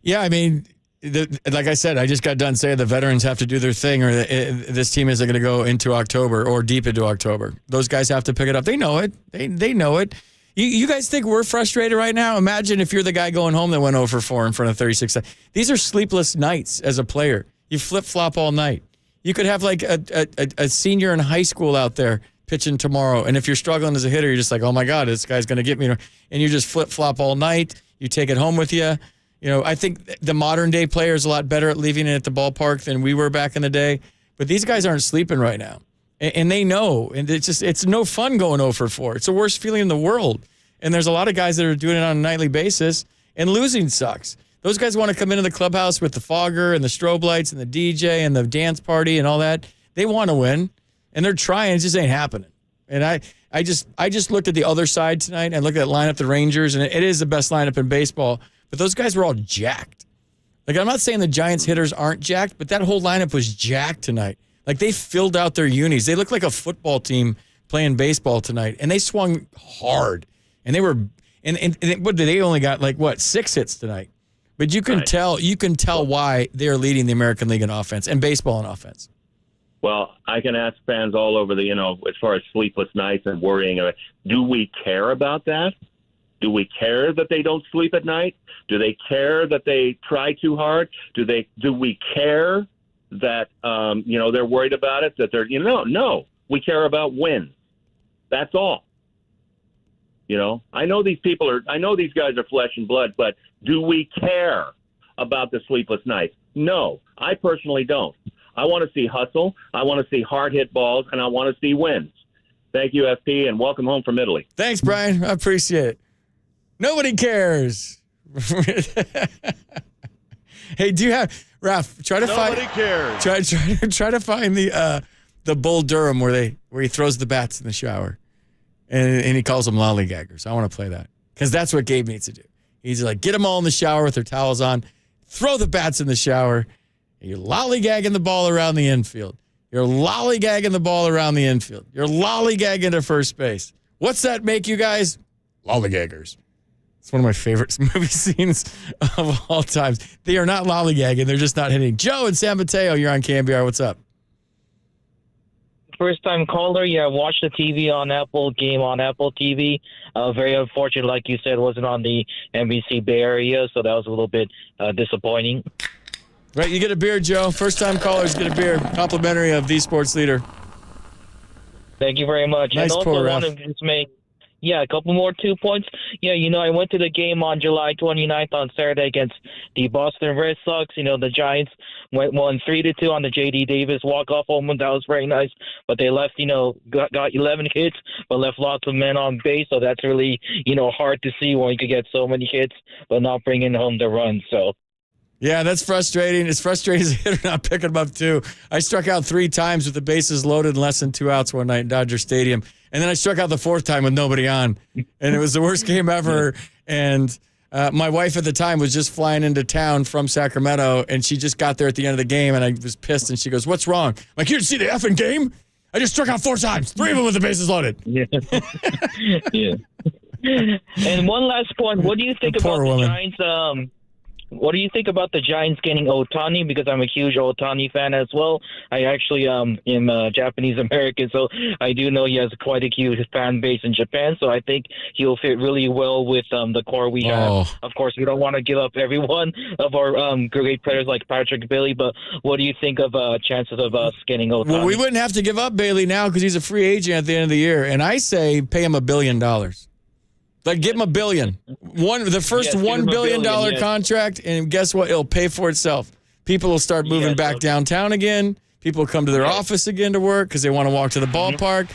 Yeah, I mean, like I said, I just got done saying the veterans have to do their thing or this team isn't going to go into October or deep into October. Those guys have to pick it up. They know it. They know it. You guys think we're frustrated right now? Imagine if you're the guy going home that went 0 for 4 in front of 36. These are sleepless nights as a player. You flip-flop all night. You could have like a senior in high school out there pitching tomorrow, and if you're struggling as a hitter, you're just like, oh my God, this guy's going to get me. And you just flip-flop all night. You take it home with you. I think the modern day player is a lot better at leaving it at the ballpark than we were back in the day. But these guys aren't sleeping right now. And they know. And it's no fun going 0 for 4. It's the worst feeling in the world. And there's a lot of guys that are doing it on a nightly basis. And losing sucks. Those guys want to come into the clubhouse with the fogger and the strobe lights and the DJ and the dance party and all that. They want to win. And they're trying. It just ain't happening. And I just looked at the other side tonight and looked at that lineup, the Rangers. And it is the best lineup in baseball. But those guys were all jacked. Like, I'm not saying the Giants hitters aren't jacked, but that whole lineup was jacked tonight. Like, they filled out their unis. They looked like a football team playing baseball tonight, and they swung hard. And they were and what did they only got 6 hits tonight? But you can tell why they're leading the American League in offense and baseball in offense. Well, I can ask fans all over as far as sleepless nights and worrying. Do we care about that? Do we care that they don't sleep at night? Do they care that they try too hard? Do we care that they're worried about it? That they're no. We care about wins. That's all. I know these guys are flesh and blood, but do we care about the sleepless nights? No, I personally don't. I want to see hustle. I want to see hard hit balls, and I want to see wins. Thank you, FP, and welcome home from Italy. Thanks, Brian. I appreciate it. Nobody cares. Hey, do you have Ralph? Try to Nobody cares. Try to find the Bull Durham where he throws the bats in the shower, and he calls them lollygaggers. I want to play that because that's what Gabe needs to do. He's like, get them all in the shower with their towels on, throw the bats in the shower, and you're lollygagging the ball around the infield. You're lollygagging the ball around the infield. You're lollygagging to first base. What's that make you guys? Lollygaggers. It's one of my favorite movie scenes of all times. They are not lollygagging. They're just not hitting. Joe in San Mateo, you're on KNBR. What's up? First-time caller. Yeah, watched the game on Apple TV. Very unfortunate, like you said, wasn't on the NBC Bay Area, so that was a little bit disappointing. Right, you get a beer, Joe. First-time callers get a beer. Complimentary of the sports leader. Thank you very much. Nice and also pour, wanted to just make a couple more 2 points. Yeah, I went to the game on July 29th on Saturday against the Boston Red Sox. The Giants won 3-2 on the J.D. Davis walk-off home run. That was very nice. But they left, got 11 hits, but left lots of men on base. So that's really, hard to see when you could get so many hits, but not bringing home the run. So. Yeah, that's frustrating. It's frustrating as a hitter not picking them up, too. I struck out 3 times with the bases loaded and less than 2 outs one night in Dodger Stadium. And then I struck out the 4th time with nobody on. And it was the worst game ever. And my wife at the time was just flying into town from Sacramento, and she just got there at the end of the game, and I was pissed. And she goes, "What's wrong?" I'm like, "You didn't see the effing game? I just struck out 4 times, 3 of them with the bases loaded." Yeah. Yeah. And one last point. What do you think about the Giants? What do you think about the Giants getting Ohtani? Because I'm a huge Ohtani fan as well. I actually am Japanese American, so I do know he has quite a huge fan base in Japan. So I think he'll fit really well with the core we have. Of course, we don't want to give up every one of our great players like Patrick Bailey, but what do you think of chances of us getting Ohtani? Well, we wouldn't have to give up Bailey now because he's a free agent at the end of the year. And I say pay him $1 billion. Like, give him $1 billion. The first $1 billion contract, and guess what? It'll pay for itself. People will start moving back downtown again. People will come to their office again to work because they want to walk to the ballpark.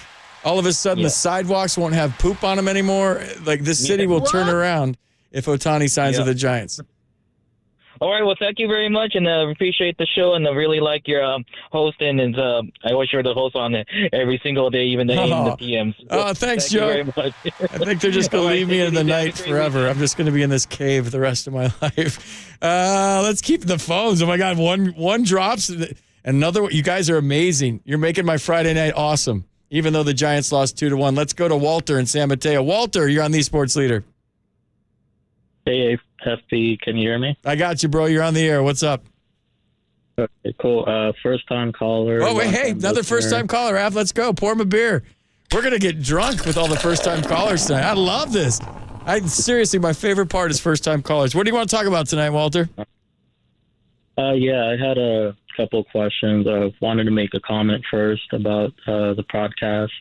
All of a sudden, the sidewalks won't have poop on them anymore. Like, this city will turn around if Ohtani signs with the Giants. All right, well, thank you very much, and appreciate the show, and I really like your hosting, and I always hear the host on it every single day, even the AM, the PMs. So, thanks, Joe. Thank you very much. I think they're just going to leave me in the night forever. I'm just going to be in this cave the rest of my life. Let's keep the phones. Oh, my God, one drops, another. You guys are amazing. You're making my Friday night awesome, even though the Giants lost 2-1. Let's go to Walter in San Mateo. Walter, you're on the Sports Leader. Hey, FP, can you hear me? I got you, bro. You're on the air. What's up? Okay, cool. First-time caller. Oh, wait, hey, another first-time caller, Av. Let's go. Pour him a beer. We're going to get drunk with all the first-time callers tonight. I love this. Seriously, my favorite part is first-time callers. What do you want to talk about tonight, Walter? Yeah, I had a couple questions. I wanted to make a comment first about the broadcast.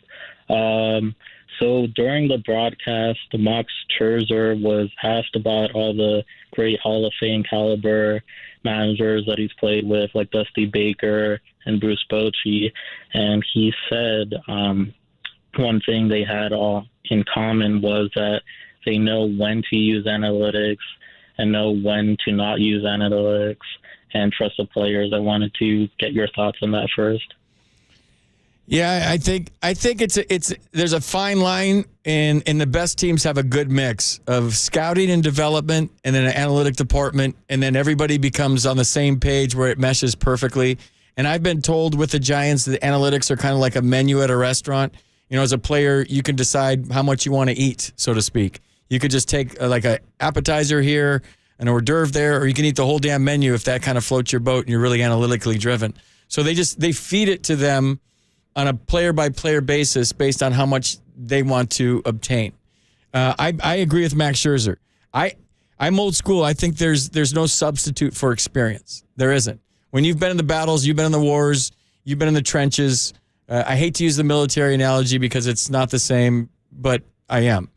So during the broadcast, Max Scherzer was asked about all the great Hall of Fame caliber managers that he's played with, like Dusty Baker and Bruce Bochy, and he said one thing they had all in common was that they know when to use analytics and know when to not use analytics and trust the players. I wanted to get your thoughts on that first. Yeah, I think it's there's a fine line, and the best teams have a good mix of scouting and development, and then an analytic department, and then everybody becomes on the same page where it meshes perfectly. And I've been told with the Giants that analytics are kind of like a menu at a restaurant. You know, as a player, you can decide how much you want to eat, so to speak. You could just take like an appetizer here, an hors d'oeuvre there, or you can eat the whole damn menu if that kind of floats your boat and you're really analytically driven. So they feed it to them on a player-by-player basis based on how much they want to obtain. I agree with Max Scherzer. I'm old school. I think there's no substitute for experience. There isn't. When you've been in the battles, you've been in the wars, you've been in the trenches. I hate to use the military analogy because it's not the same, but I am.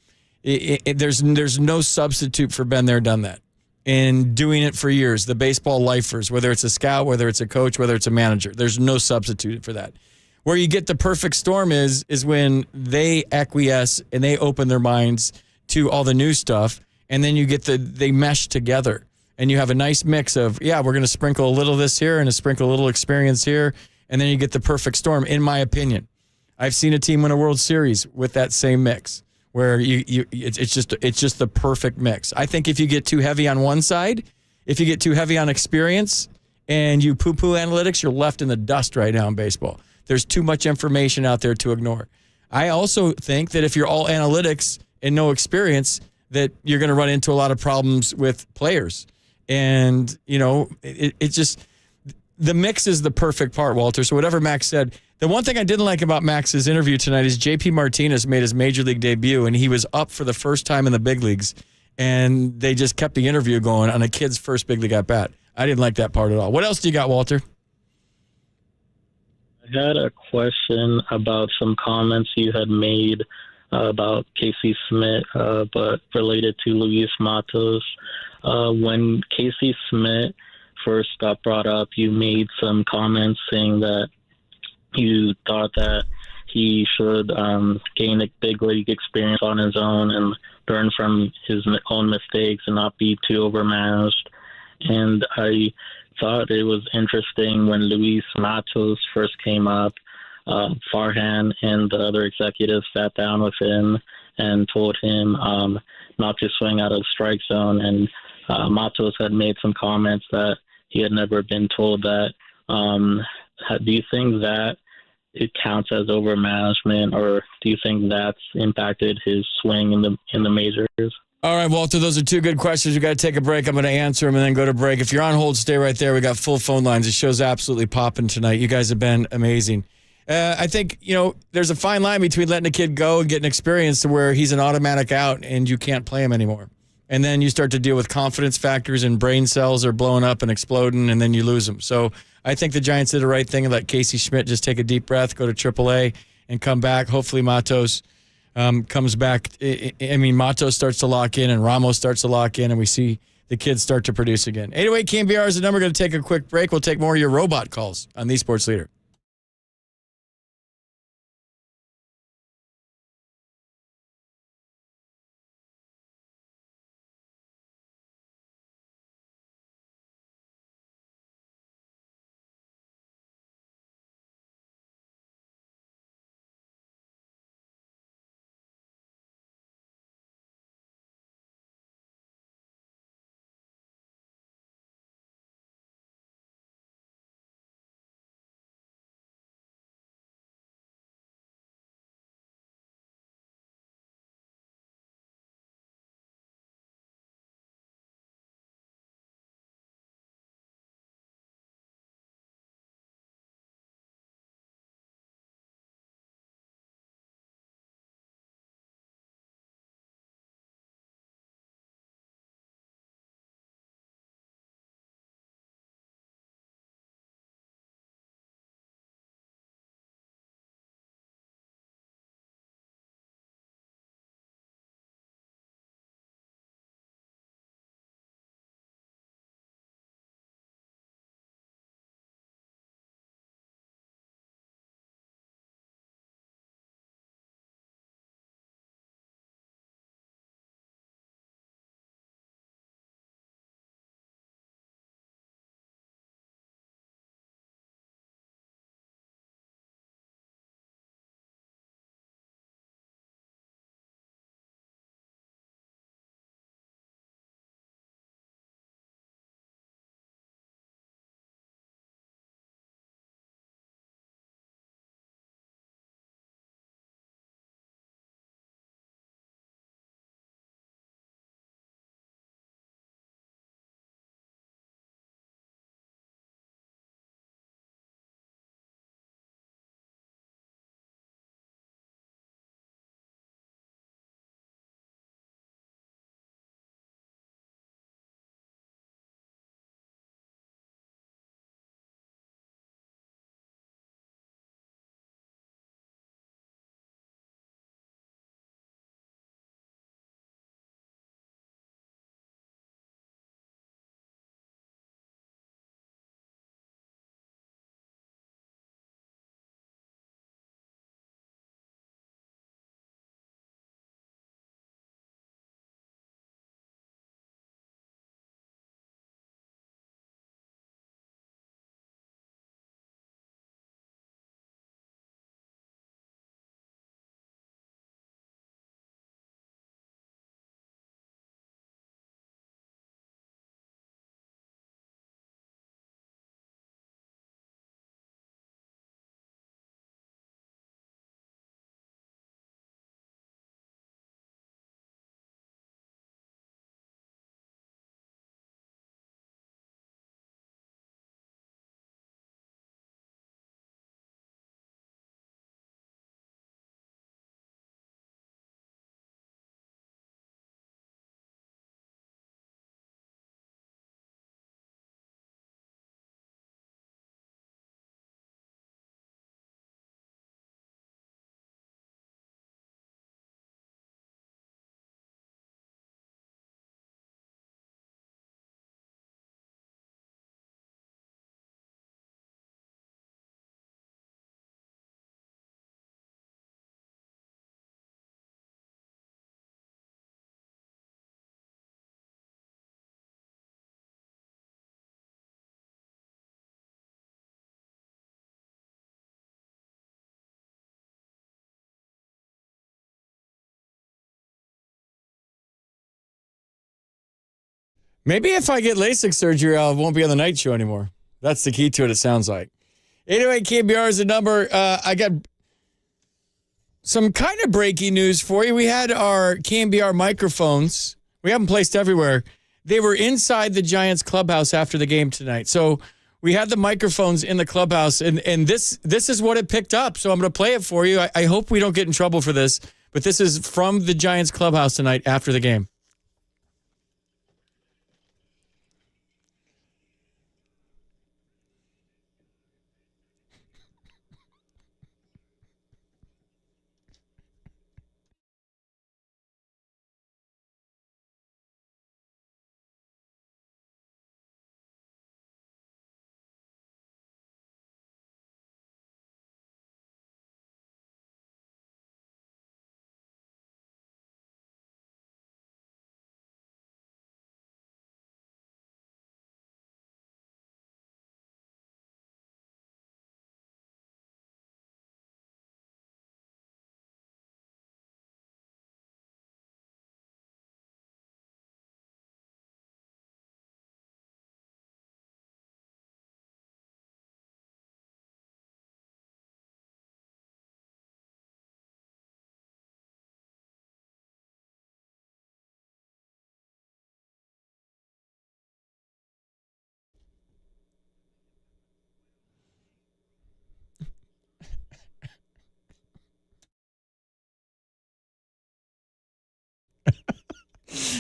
There's no substitute for been there, done that. And doing it for years, the baseball lifers, whether it's a scout, whether it's a coach, whether it's a manager, there's no substitute for that. Where you get the perfect storm is when they acquiesce and they open their minds to all the new stuff, and then you get they mesh together. And you have a nice mix of, we're going to sprinkle a little of this here and sprinkle a little experience here, and then you get the perfect storm, in my opinion. I've seen a team win a World Series with that same mix, where it's just the perfect mix. I think if you get too heavy on one side, if you get too heavy on experience, and you poo-poo analytics, you're left in the dust right now in baseball. There's too much information out there to ignore. I also think that if you're all analytics and no experience, that you're going to run into a lot of problems with players. And, you know, it just, the mix is the perfect part, Walter. So whatever Max said, the one thing I didn't like about Max's interview tonight is JP Martinez made his major league debut, and he was up for the first time in the big leagues, and they just kept the interview going on a kid's first big league at bat. I didn't like that part at all. What else do you got, Walter? I had a question about some comments you had made about Casey Smith, but related to Luis Matos. When Casey Smith first got brought up, you made some comments saying that you thought that he should gain a big league experience on his own and learn from his own mistakes and not be too overmanaged. And I thought it was interesting when Luis Matos first came up, Farhan and the other executives sat down with him and told him not to swing out of the strike zone. And Matos had made some comments that he had never been told that. Do you think that it counts as overmanagement, or do you think that's impacted his swing in the majors? All right, Walter, those are two good questions. We got to take a break. I'm going to answer them and then go to break. If you're on hold, stay right there. We got full phone lines. The show's absolutely popping tonight. You guys have been amazing. I think, you know, there's a fine line between letting a kid go and getting experience to where he's an automatic out and you can't play him anymore. And then you start to deal with confidence factors and brain cells are blowing up and exploding, and then you lose them. So I think the Giants did the right thing and let Casey Schmidt just take a deep breath, go to AAA, and come back. Hopefully Matos comes back. I mean, Matos starts to lock in and Ramos starts to lock in, and we see the kids start to produce again. 808 KNBR is the number. We're going to take a quick break. We'll take more of your robot calls on the Sports Leader. Maybe if I get LASIK surgery, I won't be on the night show anymore. That's the key to it sounds like. 808 KNBR is the number. I got some kind of breaking news for you. We had our KNBR microphones. We have them placed everywhere. They were inside the Giants clubhouse after the game tonight. So we had the microphones in the clubhouse, and this is what it picked up. So I'm going to play it for you. I hope we don't get in trouble for this, but this is from the Giants clubhouse tonight after the game.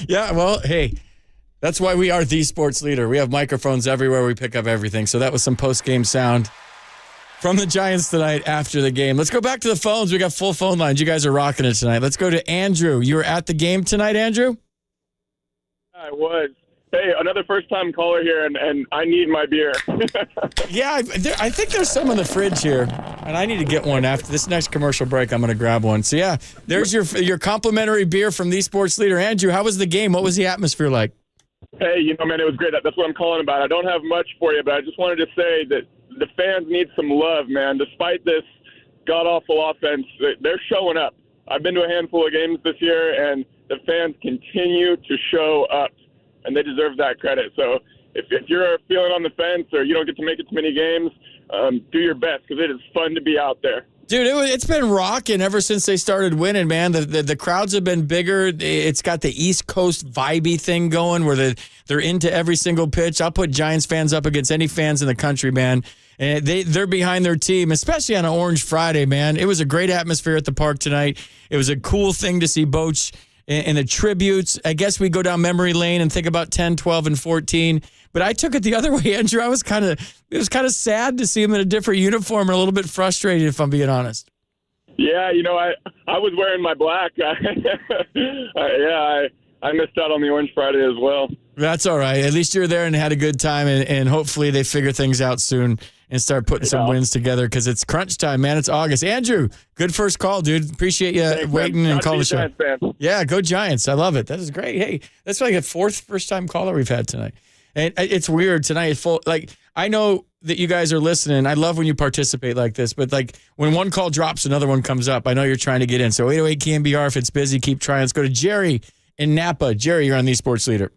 Yeah, well, hey, that's why we are the sports leader. We have microphones everywhere. We pick up everything. So that was some post-game sound from the Giants tonight after the game. Let's go back to the phones. We got full phone lines. You guys are rocking it tonight. Let's go to Andrew. You were at the game tonight, Andrew? I was. Hey, another first-time caller here, and I need my beer. Yeah, I think there's some in the fridge here, and I need to get one after this next commercial break. I'm going to grab one. So, yeah, there's your complimentary beer from the sports leader. Andrew, how was the game? What was the atmosphere like? Hey, man, it was great. That's what I'm calling about. I don't have much for you, but I just wanted to say that the fans need some love, man. Despite this god-awful offense, they're showing up. I've been to a handful of games this year, and the fans continue to show up, and they deserve that credit. So if you're feeling on the fence or you don't get to make it to many games, do your best because it is fun to be out there. Dude, it's been rocking ever since they started winning, man. The crowds have been bigger. It's got the East Coast vibey thing going where they're into every single pitch. I'll put Giants fans up against any fans in the country, man. And they're behind their team, especially on an Orange Friday, man. It was a great atmosphere at the park tonight. It was a cool thing to see Boch and the tributes. I guess we go down memory lane and think about 10, 12, and 14. But I took it the other way, Andrew. It was kind of sad to see him in a different uniform and a little bit frustrated, if I'm being honest. Yeah, I was wearing my black. I missed out on the Orange Friday as well. That's all right. At least you're there and had a good time, and hopefully they figure things out soon and start putting some wins together because it's crunch time, man. It's August. Andrew, good first call, dude. Appreciate you waiting and calling the show. Yeah, go Giants. I love it. That is great. Hey, that's like a fourth first-time caller we've had tonight. And it's weird tonight. It's full. Like, I know that you guys are listening. I love when you participate like this, but like when one call drops, another one comes up. I know you're trying to get in. So 808 KNBR. If it's busy, keep trying. Let's go to Jerry in Napa. Jerry, you're on the Sports Leader.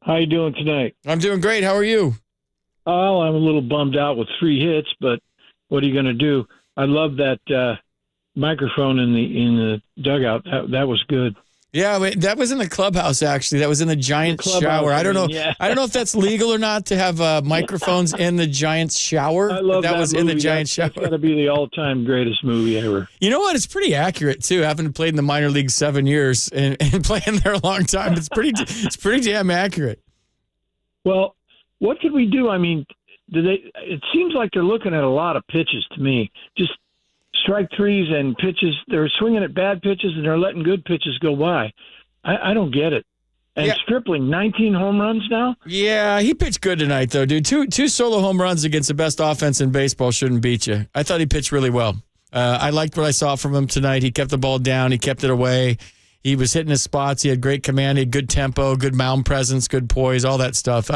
How you doing tonight? I'm doing great. How are you? Oh, I'm a little bummed out with 3 hits, but what are you going to do? I love that microphone in the dugout. That was good. Yeah, that was in the clubhouse. Actually, that was in the Giants shower. I don't know. Yeah. I don't know if that's legal or not to have microphones in the Giants shower. I love that was movie. In the Giants shower. That's got to be the all-time greatest movie ever. You know what? It's pretty accurate too. Having played in the minor league 7 years and playing there a long time, it's pretty damn accurate. Well, what could we do? I mean, it seems like they're looking at a lot of pitches to me. Just strike threes and pitches. They're swinging at bad pitches and they're letting good pitches go by. I don't get it. And Stripling, 19 home runs now? Yeah, he pitched good tonight, though, dude. Two solo home runs against the best offense in baseball shouldn't beat you. I thought he pitched really well. I liked what I saw from him tonight. He kept the ball down. He kept it away. He was hitting his spots. He had great command. He had good tempo, good mound presence, good poise, all that stuff.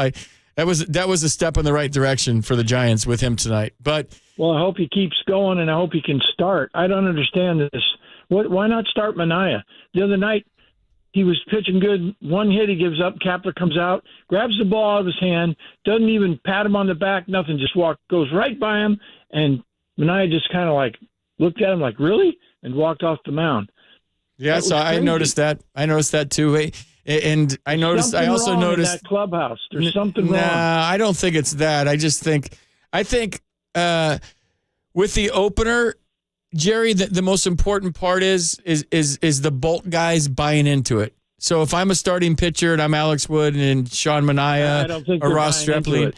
That was a step in the right direction for the Giants with him tonight. But well, I hope he keeps going, and I hope he can start. I don't understand this. Why not start Manaea? The other night, He was pitching good. One hit, he gives up. Kapler comes out, grabs the ball out of his hand, doesn't even pat him on the back, nothing, just goes right by him. And Manaea just kind of like looked at him like, really? And walked off the mound. Yeah, so I noticed that. I noticed that too. And I noticed. Something I also wrong noticed in that clubhouse. There's something wrong. Nah, I don't think it's that. I think with the opener, Jerry, the most important part is the Bolt guys buying into it. So if I'm a starting pitcher and I'm Alex Wood and Sean Manaea or Ross Stripling,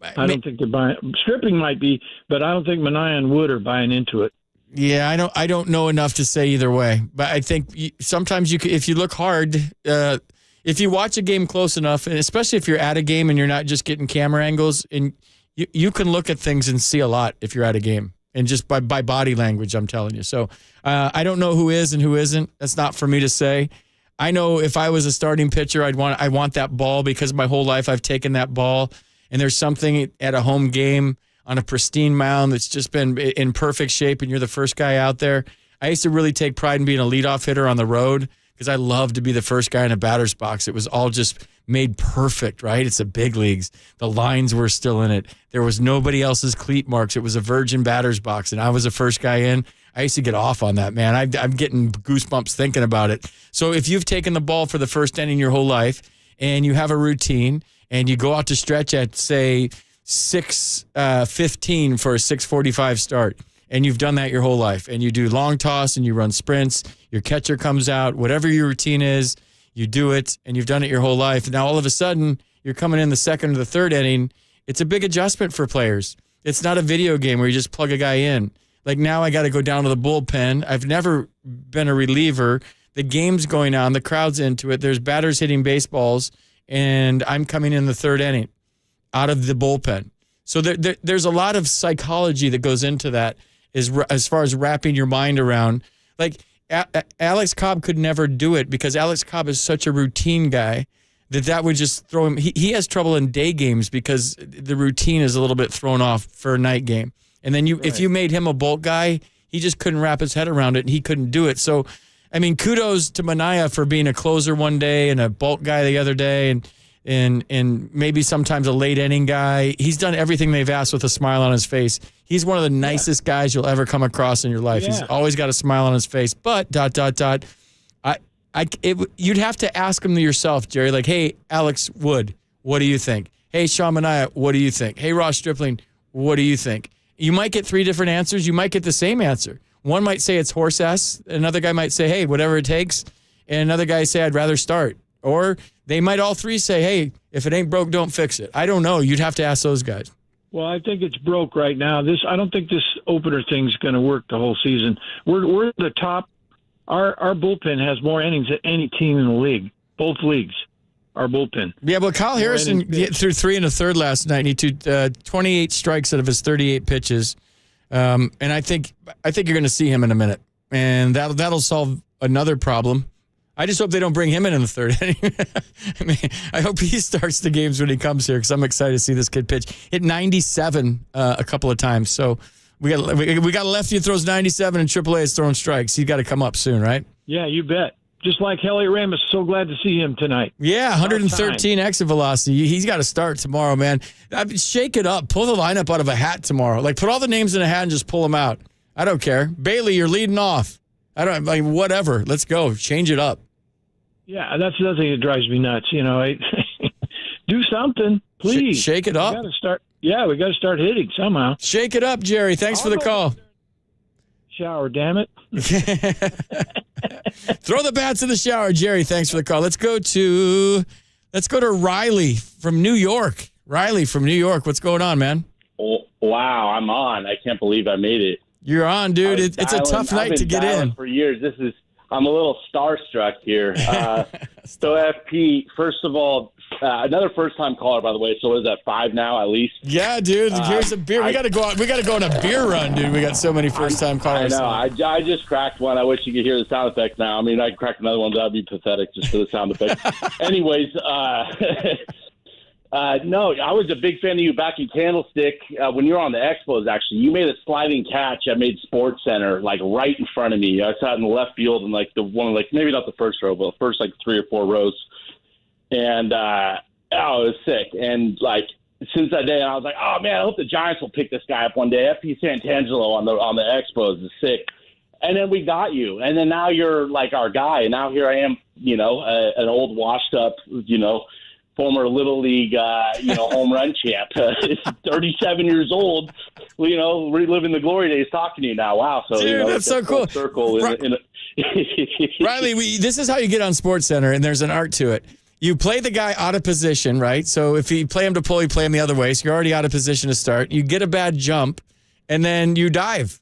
I don't think they're buying. Stripling might be, but I don't think Manaea and Wood are buying into it. Yeah, I don't know enough to say either way, but I think sometimes if you look hard, if you watch a game close enough, and especially if you're at a game and you're not just getting camera angles, and you can look at things and see a lot if you're at a game, and just by body language, I'm telling you. So I don't know who is and who isn't. That's not for me to say. I know if I was a starting pitcher, I want that ball because my whole life I've taken that ball, and there's something at a home game on a pristine mound that's just been in perfect shape, and you're the first guy out there. I used to really take pride in being a leadoff hitter on the road because I loved to be the first guy in a batter's box. It was all just made perfect, right? It's the big leagues. The lines were still in it. There was nobody else's cleat marks. It was a virgin batter's box, and I was the first guy in. I used to get off on that, man. I'm getting goosebumps thinking about it. So if you've taken the ball for the first inning your whole life and you have a routine and you go out to stretch at, say, 6:15 for a 6:45 start, and you've done that your whole life, and you do long toss and you run sprints, your catcher comes out, whatever your routine is, you do it, and you've done it your whole life. Now all of a sudden you're coming in the second or the third inning. It's a big adjustment for players. It's not a video game where you just plug a guy in. Like now I got to go down to the bullpen. I've never been a reliever. The game's going on, the crowd's into it, there's batters hitting baseballs, and I'm coming in the third inning out of the bullpen. So there's a lot of psychology that goes into that as far as wrapping your mind around. Like Alex Cobb could never do it because Alex Cobb is such a routine guy that would just throw him. He has trouble in day games because the routine is a little bit thrown off for a night game. And then if you made him a Bolt guy, he just couldn't wrap his head around it, and he couldn't do it. So, I mean, kudos to Manaea for being a closer one day and a Bolt guy the other day, and maybe sometimes a late inning guy. He's done everything they've asked with a smile on his face. He's one of the nicest guys you'll ever come across in your life. Yeah. He's always got a smile on his face. But ... you'd have to ask him to yourself, Jerry. Like, hey, Alex Wood, what do you think? Hey, Sean Manaea, what do you think? Hey, Ross Stripling, what do you think? You might get three different answers. You might get the same answer. One might say it's horse ass. Another guy might say, hey, whatever it takes. And another guy say, I'd rather start. Or they might all three say, hey, if it ain't broke, don't fix it. I don't know. You'd have to ask those guys. Well, I think it's broke right now. I don't think this opener thing's going to work the whole season. We're the top. Our bullpen has more innings than any team in the league. Both leagues. Our bullpen. Yeah, but Kyle Harrison threw 3 1/3 last night, and he threw 28 strikes out of his 38 pitches. And I think you're going to see him in a minute, and that'll solve another problem. I just hope they don't bring him in the third inning. I mean, I hope he starts the games when he comes here because I'm excited to see this kid pitch. Hit 97 a couple of times, so we got a lefty who throws 97 and AAA is throwing strikes. He's got to come up soon, right? Yeah, you bet. Just like Elliot Ramos, so glad to see him tonight. Yeah, 113 exit velocity. He's got to start tomorrow, man. Shake it up. Pull the lineup out of a hat tomorrow. Like, put all the names in a hat and just pull them out. I don't care. Bailey, you're leading off. Whatever. Let's go. Change it up. Yeah, that's the other thing that drives me nuts. You know, do something, please. Shake it up. We got to start. Yeah, we got to start hitting somehow. Shake it up, Jerry. Thanks for the call. Shower, damn it. Throw the bats in the shower, Jerry. Thanks for the call. Let's go to Riley from New York. Riley from New York. What's going on, man? Oh, wow, I'm on. I can't believe I made it. You're on, dude. It's a tough night to get in. For years, I'm a little starstruck here. So FP, first of all, another first-time caller, by the way. So what is that, 5 now at least? Yeah, dude. Here's a beer. We got to go out. We got to go on a beer run, dude. We got so many first-time callers. I know. I just cracked one. I wish you could hear the sound effects now. I mean, I could crack another one. That'd be pathetic just for the sound effects. Anyways, No, I was a big fan of you back in Candlestick when you were on the Expos. Actually, you made a sliding catch at Made Sports Center, like right in front of me. I sat in the left field and like the one, like maybe not the first row, but the first like 3 or 4 rows. And it was sick. And like since that day, I was like, oh man, I hope the Giants will pick this guy up one day. FP Santangelo on the Expos is sick. And then we got you, and then now you're like our guy. And now here I am, an old washed up, former Little League, home run champ. 37 years old, reliving the glory days talking to you now. Wow. So, dude, that's so cool. Circle Riley, this is how you get on SportsCenter, and there's an art to it. You play the guy out of position, right? So if you play him to pull, you play him the other way. So you're already out of position to start. You get a bad jump, and then you dive.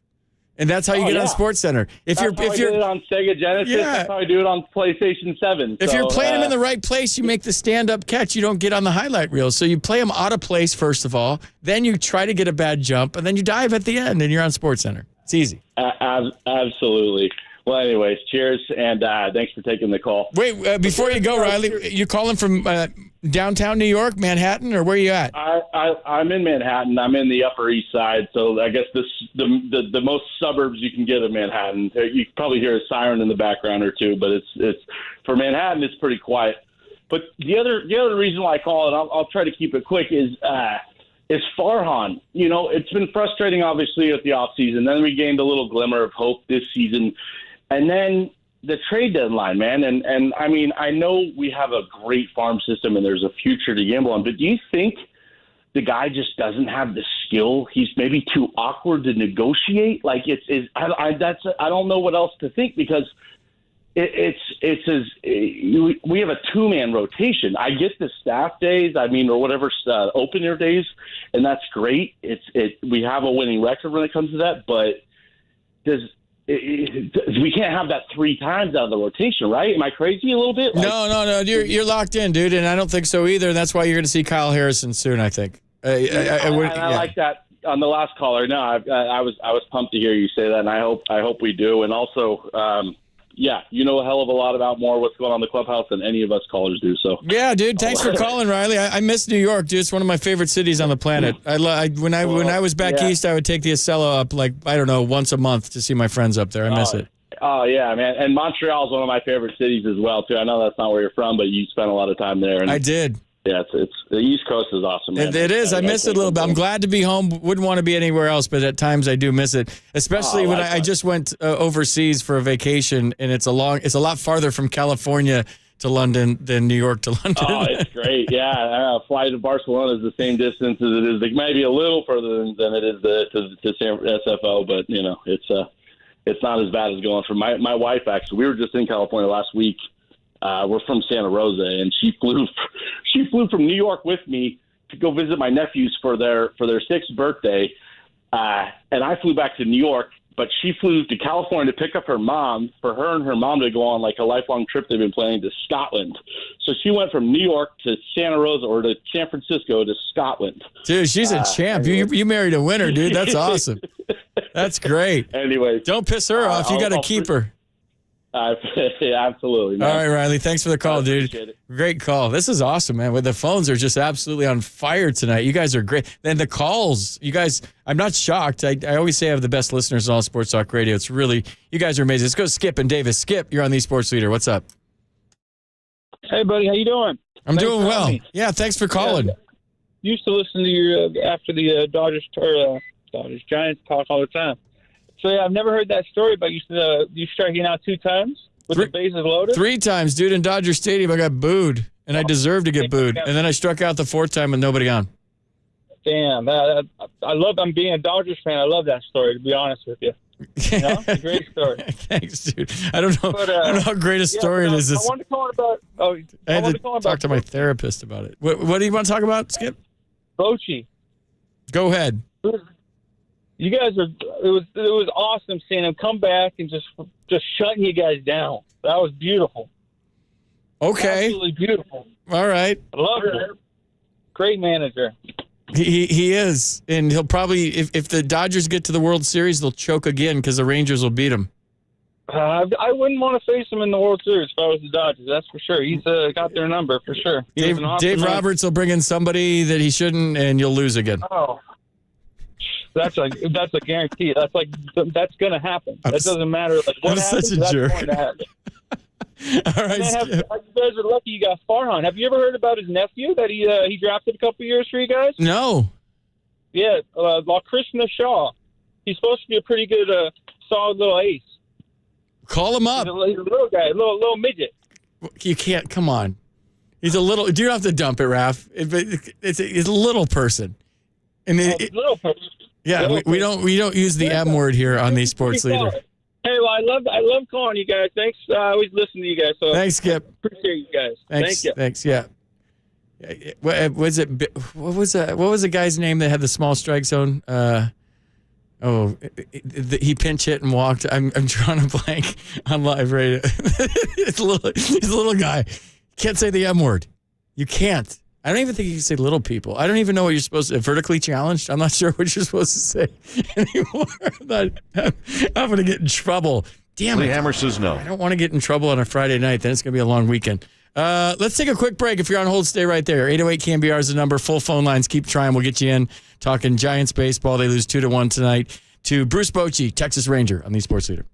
And that's how you get on SportsCenter. If you're did it on Sega Genesis, that's how I do it on PlayStation 7. If you're playing him in the right place, you make the stand-up catch. You don't get on the highlight reel. So you play him out of place first of all, then you try to get a bad jump, and then you dive at the end, and you're on SportsCenter. It's easy. Absolutely. Well, anyways, cheers, and thanks for taking the call. Wait, before you go, Riley, you calling from downtown New York, Manhattan, or where are you at? I'm in Manhattan. I'm in the Upper East Side, so I guess the most suburbs you can get of Manhattan. You probably hear a siren in the background or two, but it's for Manhattan, it's pretty quiet. But the other reason why I call it, I'll try to keep it quick, is Farhan. It's been frustrating, obviously, at the offseason. Then we gained a little glimmer of hope this season. And then the trade deadline, man. And I mean, I know we have a great farm system and there's a future to gamble on, but do you think the guy just doesn't have the skill? He's maybe too awkward to negotiate. Like I don't know what else to think, because we have a 2-man rotation. I get the staff days, or whatever, opener days, and that's great. We have a winning record when it comes to that, but we can't have that 3 times out of the rotation, right? Am I crazy a little bit? No. You're locked in, dude, and I don't think so either. That's why you're going to see Kyle Harrison soon, I think. I like that on the last caller. No, I was pumped to hear you say that, and I hope we do. And also, a hell of a lot about more what's going on in the clubhouse than any of us callers do. So yeah, dude, thanks for calling, Riley. I miss New York, dude. It's one of my favorite cities on the planet. When I was back east, I would take the Acela up once a month to see my friends up there. I miss it. Oh yeah, man. And Montreal is one of my favorite cities as well too. I know that's not where you're from, but you spent a lot of time there. And I did. Yeah, it's the East Coast is awesome, man. It is. I miss it a little bit. I'm glad to be home. Wouldn't want to be anywhere else, but at times I do miss it. Especially when I just went overseas for a vacation, and it's a lot farther from California to London than New York to London. Oh, it's great. Yeah, flight to Barcelona is the same distance as it is. It might be a little further than it is to San SFO, but it's not as bad as going from my wife. Actually, we were just in California last week. We're from Santa Rosa, and she flew from New York with me to go visit my nephews for their 6th birthday. And I flew back to New York, but she flew to California to pick up her mom, for her and her mom to go on like a lifelong trip they've been planning to Scotland. So she went from New York to Santa Rosa, or to San Francisco to Scotland. Dude, she's a champ. You married a winner, dude. That's awesome. That's great. Anyway, don't piss her off. You got to keep her. Absolutely, man. All right, Riley. Thanks for the call, dude. It. Great call. This is awesome, man. The phones are just absolutely on fire tonight. You guys are great. And the calls, you guys, I'm not shocked. I always say I have the best listeners on all Sports Talk Radio. It's really, you guys are amazing. Let's go Skip and Davis. Skip, you're on the Sports Leader. What's up? Hey, buddy. How you doing? I'm doing well. Yeah, thanks for calling. Used to listen to your after the Dodgers Giants talk all the time. So, yeah, I've never heard that story about you striking out 2 times with the bases loaded. 3 times, dude. In Dodger Stadium, I got booed, and I deserved to get booed. And then I struck out the 4th time with nobody on. Damn. I'm being a Dodgers fan. I love that story, to be honest with you. It's a great story. Thanks, dude. I don't know how great a story it is. I wanted to call about. I had to talk to my therapist about it. What do you want to talk about, Skip? Bochy. Go ahead. You guys it was awesome seeing him come back and just shutting you guys down. That was beautiful. Okay. Absolutely beautiful. All right. I love him. Great manager. He is, and he'll probably, if the Dodgers get to the World Series, they'll choke again because the Rangers will beat them. I wouldn't want to face him in the World Series if I was the Dodgers. That's for sure. He's got their number for sure. Dave Roberts will bring in somebody that he shouldn't, and you'll lose again. Oh, that's a guarantee. That's going to happen. That doesn't matter. Like what happens, such a that's jerk. going to happen. All right, you guys are lucky you got Farhan. Have you ever heard about his nephew that he drafted a couple years for you guys? No. Yeah, Krishna Shaw. He's supposed to be a pretty good, solid little ace. Call him up. He's a little guy, little midget. You can't. Come on. He's a little. You don't have to dump it, Raph. It's a little person. And little person. Yeah, we don't use the M word here on the Sports Leader. Hey, well, I love calling you guys. Thanks. I always listen to you guys. So thanks, Skip. Appreciate you guys. Thanks. Thank you. Thanks. Yeah. What was it? What was the guy's name that had the small strike zone? He pinch hit and walked. I'm drawing a blank on live radio. He's a little guy. Can't say the M word. You can't. I don't even think you can say little people. I don't even know what you're supposed to. Vertically challenged. I'm not sure what you're supposed to say anymore. I'm going to get in trouble. Damn it. Lee Hammer says no. I don't want to get in trouble on a Friday night. Then it's going to be a long weekend. Let's take a quick break. If you're on hold, stay right there. 808 KNBR is the number. Full phone lines. Keep trying. We'll get you in. Talking Giants baseball. They lose 2-1 tonight to Bruce Bochy, Texas Ranger, on the Sports Leader.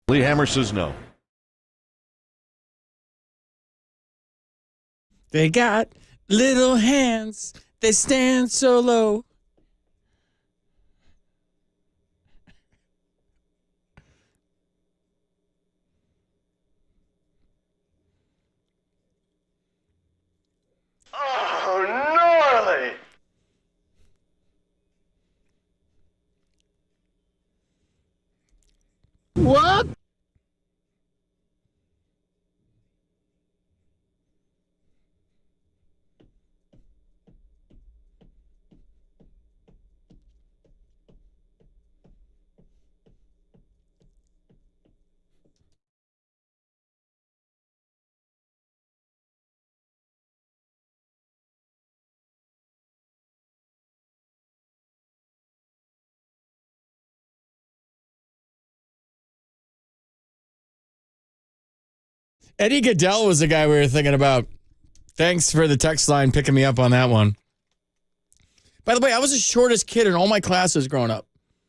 Lee Hammer says no. They got little hands. They stand so low. Oh, gnarly! What? Eddie Goodell was the guy we were thinking about. Thanks for the text line picking me up on that one. By the way, I was the shortest kid in all my classes growing up.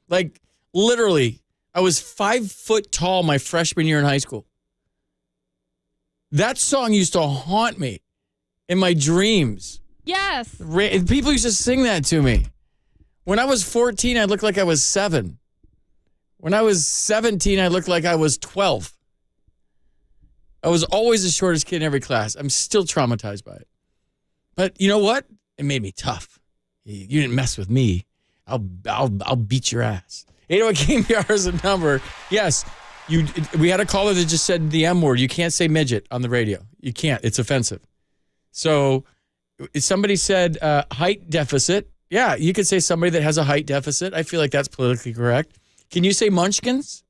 Like, literally, I was 5 foot tall my freshman year in high school. That song used to haunt me in my dreams. Yes. People used to sing that to me. When I was 14, I looked like I was 7. When I was 17, I looked like I was 12. I was always the shortest kid in every class. I'm still traumatized by it. But you know what? It made me tough. You didn't mess with me. I'll beat your ass. 808 KNBR is the number. Yes, we had a caller that just said the M word. You can't say midget on the radio. You can't. It's offensive. So somebody said height deficit. Yeah, you could say somebody that has a height deficit. I feel like that's politically correct. Can you say munchkins?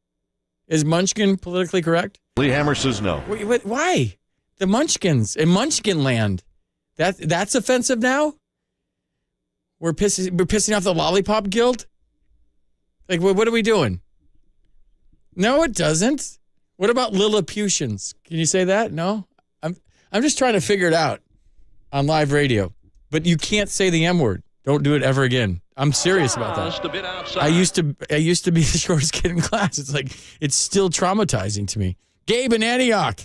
Is munchkin politically correct? Lee Hammer says no. Wait, why? The munchkins in Munchkin Land. That's offensive now? We're pissing off the Lollipop Guild? Like, what are we doing? No, it doesn't. What about Lilliputians? Can you say that? No? I'm just trying to figure it out on live radio. But you can't say the M word. Don't do it ever again. I'm serious about that. I used to be the shortest kid in class. It's like, it's still traumatizing to me. Gabe in Antioch.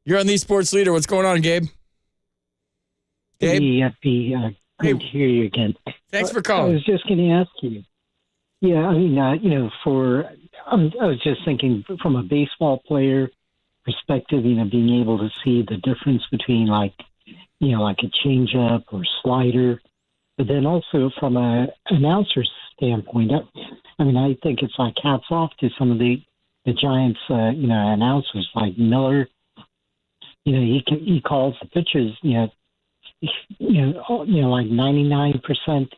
You're on the Sports Leader. What's going on, Gabe? Gabe? Great to hear you again. Thanks for calling. I was just going to ask you. Yeah, I mean, I was just thinking from a baseball player perspective, being able to see the difference between like a changeup or slider, but then also from a announcer's standpoint, I mean, I think it's like hats off to some of the Giants, announcers like Miller. He calls the pitches, like 99%,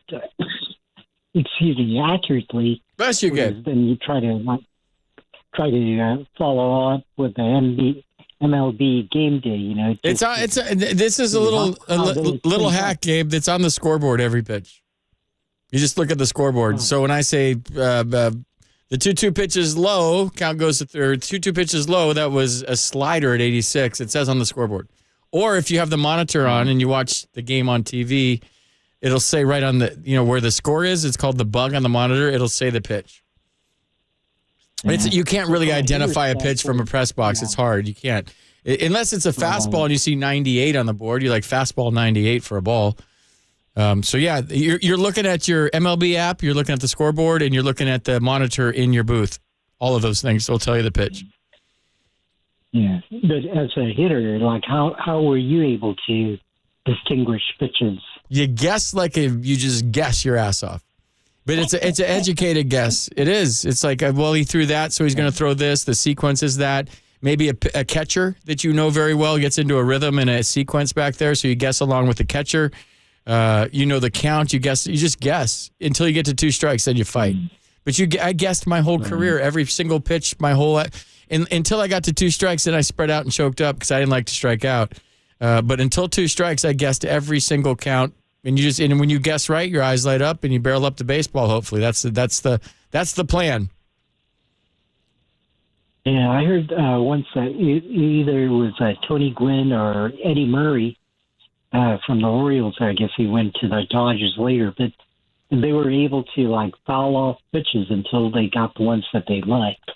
accurately. Bless you, Gabe. Then you try to follow up with the MLB game day. This is a little hack, Gabe. That's on the scoreboard every pitch. You just look at the scoreboard. Oh. So when I say the 2-2 pitches low, count goes to third. 2-2 pitches low, that was a slider at 86. It says on the scoreboard. Or if you have the monitor on and you watch the game on TV, it'll say right on the, where the score is. It's called the bug on the monitor. It'll say the pitch. Yeah. You can't really identify a pitch from a press box. Yeah. It's hard. You can't. Unless it's a fastball and you see 98 on the board. You're like, fastball 98 for a ball. So, yeah, you're looking at your MLB app, you're looking at the scoreboard, and you're looking at the monitor in your booth. All of those things will tell you the pitch. Yeah, but as a hitter, like how were you able to distinguish pitches? You guess you just guess your ass off. But it's an educated guess. It is. It's like, well, he threw that, so he's going to throw this. The sequence is that. Maybe a catcher that you know very well gets into a rhythm and a sequence back there, so you guess along with the catcher. The count. You just guess until you get to 2 strikes, then you fight. But I guessed my whole career, every single pitch, until I got to 2 strikes, then I spread out and choked up because I didn't like to strike out. But until 2 strikes, I guessed every single count. And when you guess right, your eyes light up and you barrel up the baseball. Hopefully, that's the plan. Yeah, I heard once that either it was Tony Gwynn or Eddie Murray from the Orioles. I guess he went to the Dodgers later, but they were able to foul off pitches until they got the ones that they liked.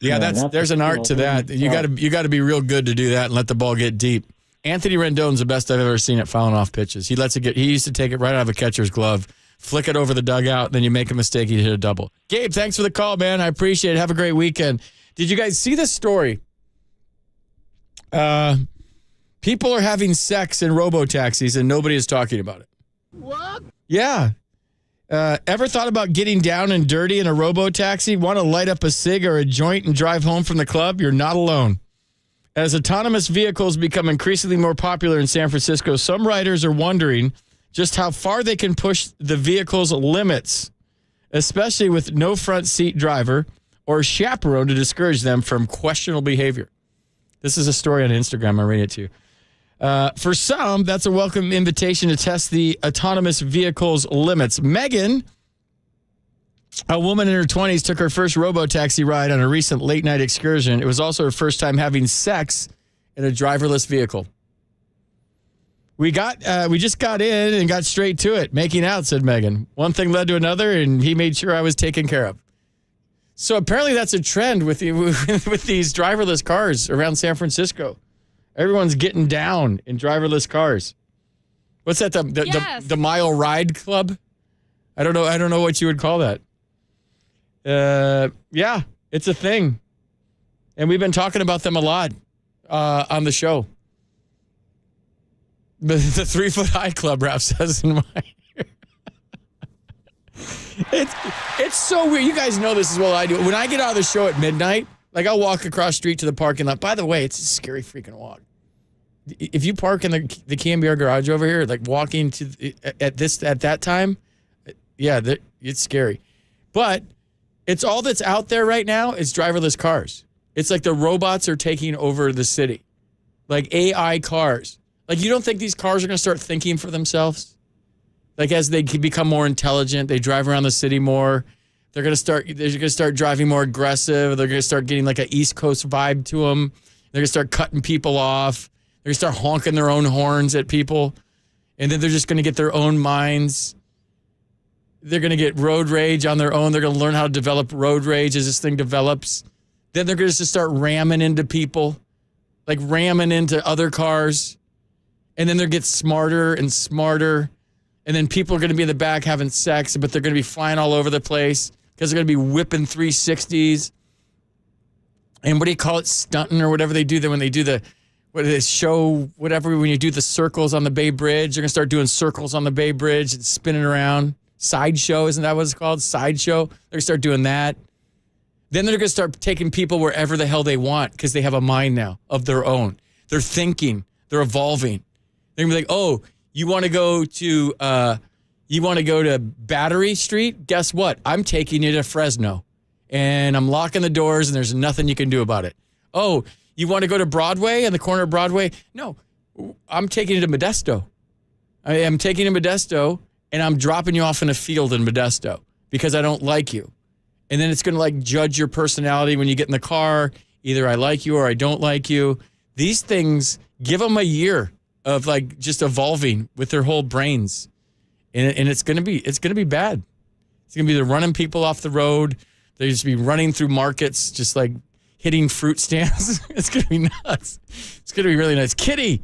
Yeah, there's an art to that. You got to be real good to do that and let the ball get deep. Anthony Rendon's the best I've ever seen at fouling off pitches. He used to take it right out of a catcher's glove, flick it over the dugout, then you make a mistake, you hit a double. Gabe, thanks for the call, man. I appreciate it. Have a great weekend. Did you guys see this story? People are having sex in robo-taxis and nobody is talking about it. What? Yeah. Ever thought about getting down and dirty in a robo-taxi? Want to light up a cig or a joint and drive home from the club? You're not alone. As autonomous vehicles become increasingly more popular in San Francisco, some riders are wondering just how far they can push the vehicle's limits, especially with no front seat driver or chaperone to discourage them from questionable behavior. This is a story on Instagram. I'll read it to you. For some, that's a welcome invitation to test the autonomous vehicle's limits. Megan, a woman in her 20s, took her first robo-taxi ride on a recent late-night excursion. It was also her first time having sex in a driverless vehicle. We just got in and got straight to it, making out, said Megan. One thing led to another, and he made sure I was taken care of. So apparently that's a trend with these driverless cars around San Francisco. Everyone's getting down in driverless cars. What's that? The Mile Ride Club? I don't know what you would call that. Yeah, it's a thing. And we've been talking about them a lot on the show. The 3 Foot High Club, Ralph says in my ear. It's so weird. You guys know this as well as I do. When I get out of the show at midnight, like I'll walk across the street to the parking lot. By the way, it's a scary freaking walk. If you park in the KNBR garage over here, like walking to at that time, yeah, it's scary. But it's all that's out there right now is driverless cars. It's like the robots are taking over the city, like AI cars. Like you don't think these cars are going to start thinking for themselves? Like as they become more intelligent, they drive around the city more. They're going to start driving more aggressive. They're going to start getting like an East Coast vibe to them. They're going to start cutting people off. They're going to start honking their own horns at people. And then they're just going to get their own minds. They're going to get road rage on their own. They're going to learn how to develop road rage as this thing develops. Then they're going to just start ramming into people, like ramming into other cars. And then they'll get smarter and smarter. And then people are going to be in the back having sex, but they're going to be flying all over the place because they're going to be whipping 360s. And what do you call it? Stunting or whatever they do then when they do when you do the circles on the Bay Bridge, they're going to start doing circles on the Bay Bridge and spinning around. Sideshow, isn't that what it's called? Sideshow. They're going to start doing that. Then they're going to start taking people wherever the hell they want because they have a mind now of their own. They're thinking. They're evolving. They're going to be like, oh, you want to go to Battery Street? Guess what? I'm taking you to Fresno. And I'm locking the doors and there's nothing you can do about it. Oh, you want to go to Broadway and the corner of Broadway? No, I'm taking you to Modesto. I am taking you to Modesto and I'm dropping you off in a field in Modesto because I don't like you. And then it's going to like judge your personality when you get in the car. Either I like you or I don't like you. These things, give them a year of like just evolving with their whole brains. And it's going to be bad. It's going to be they're running people off the road. They just be running through markets, just like hitting fruit stands. It's going to be nuts. It's going to be really nice. Kitty,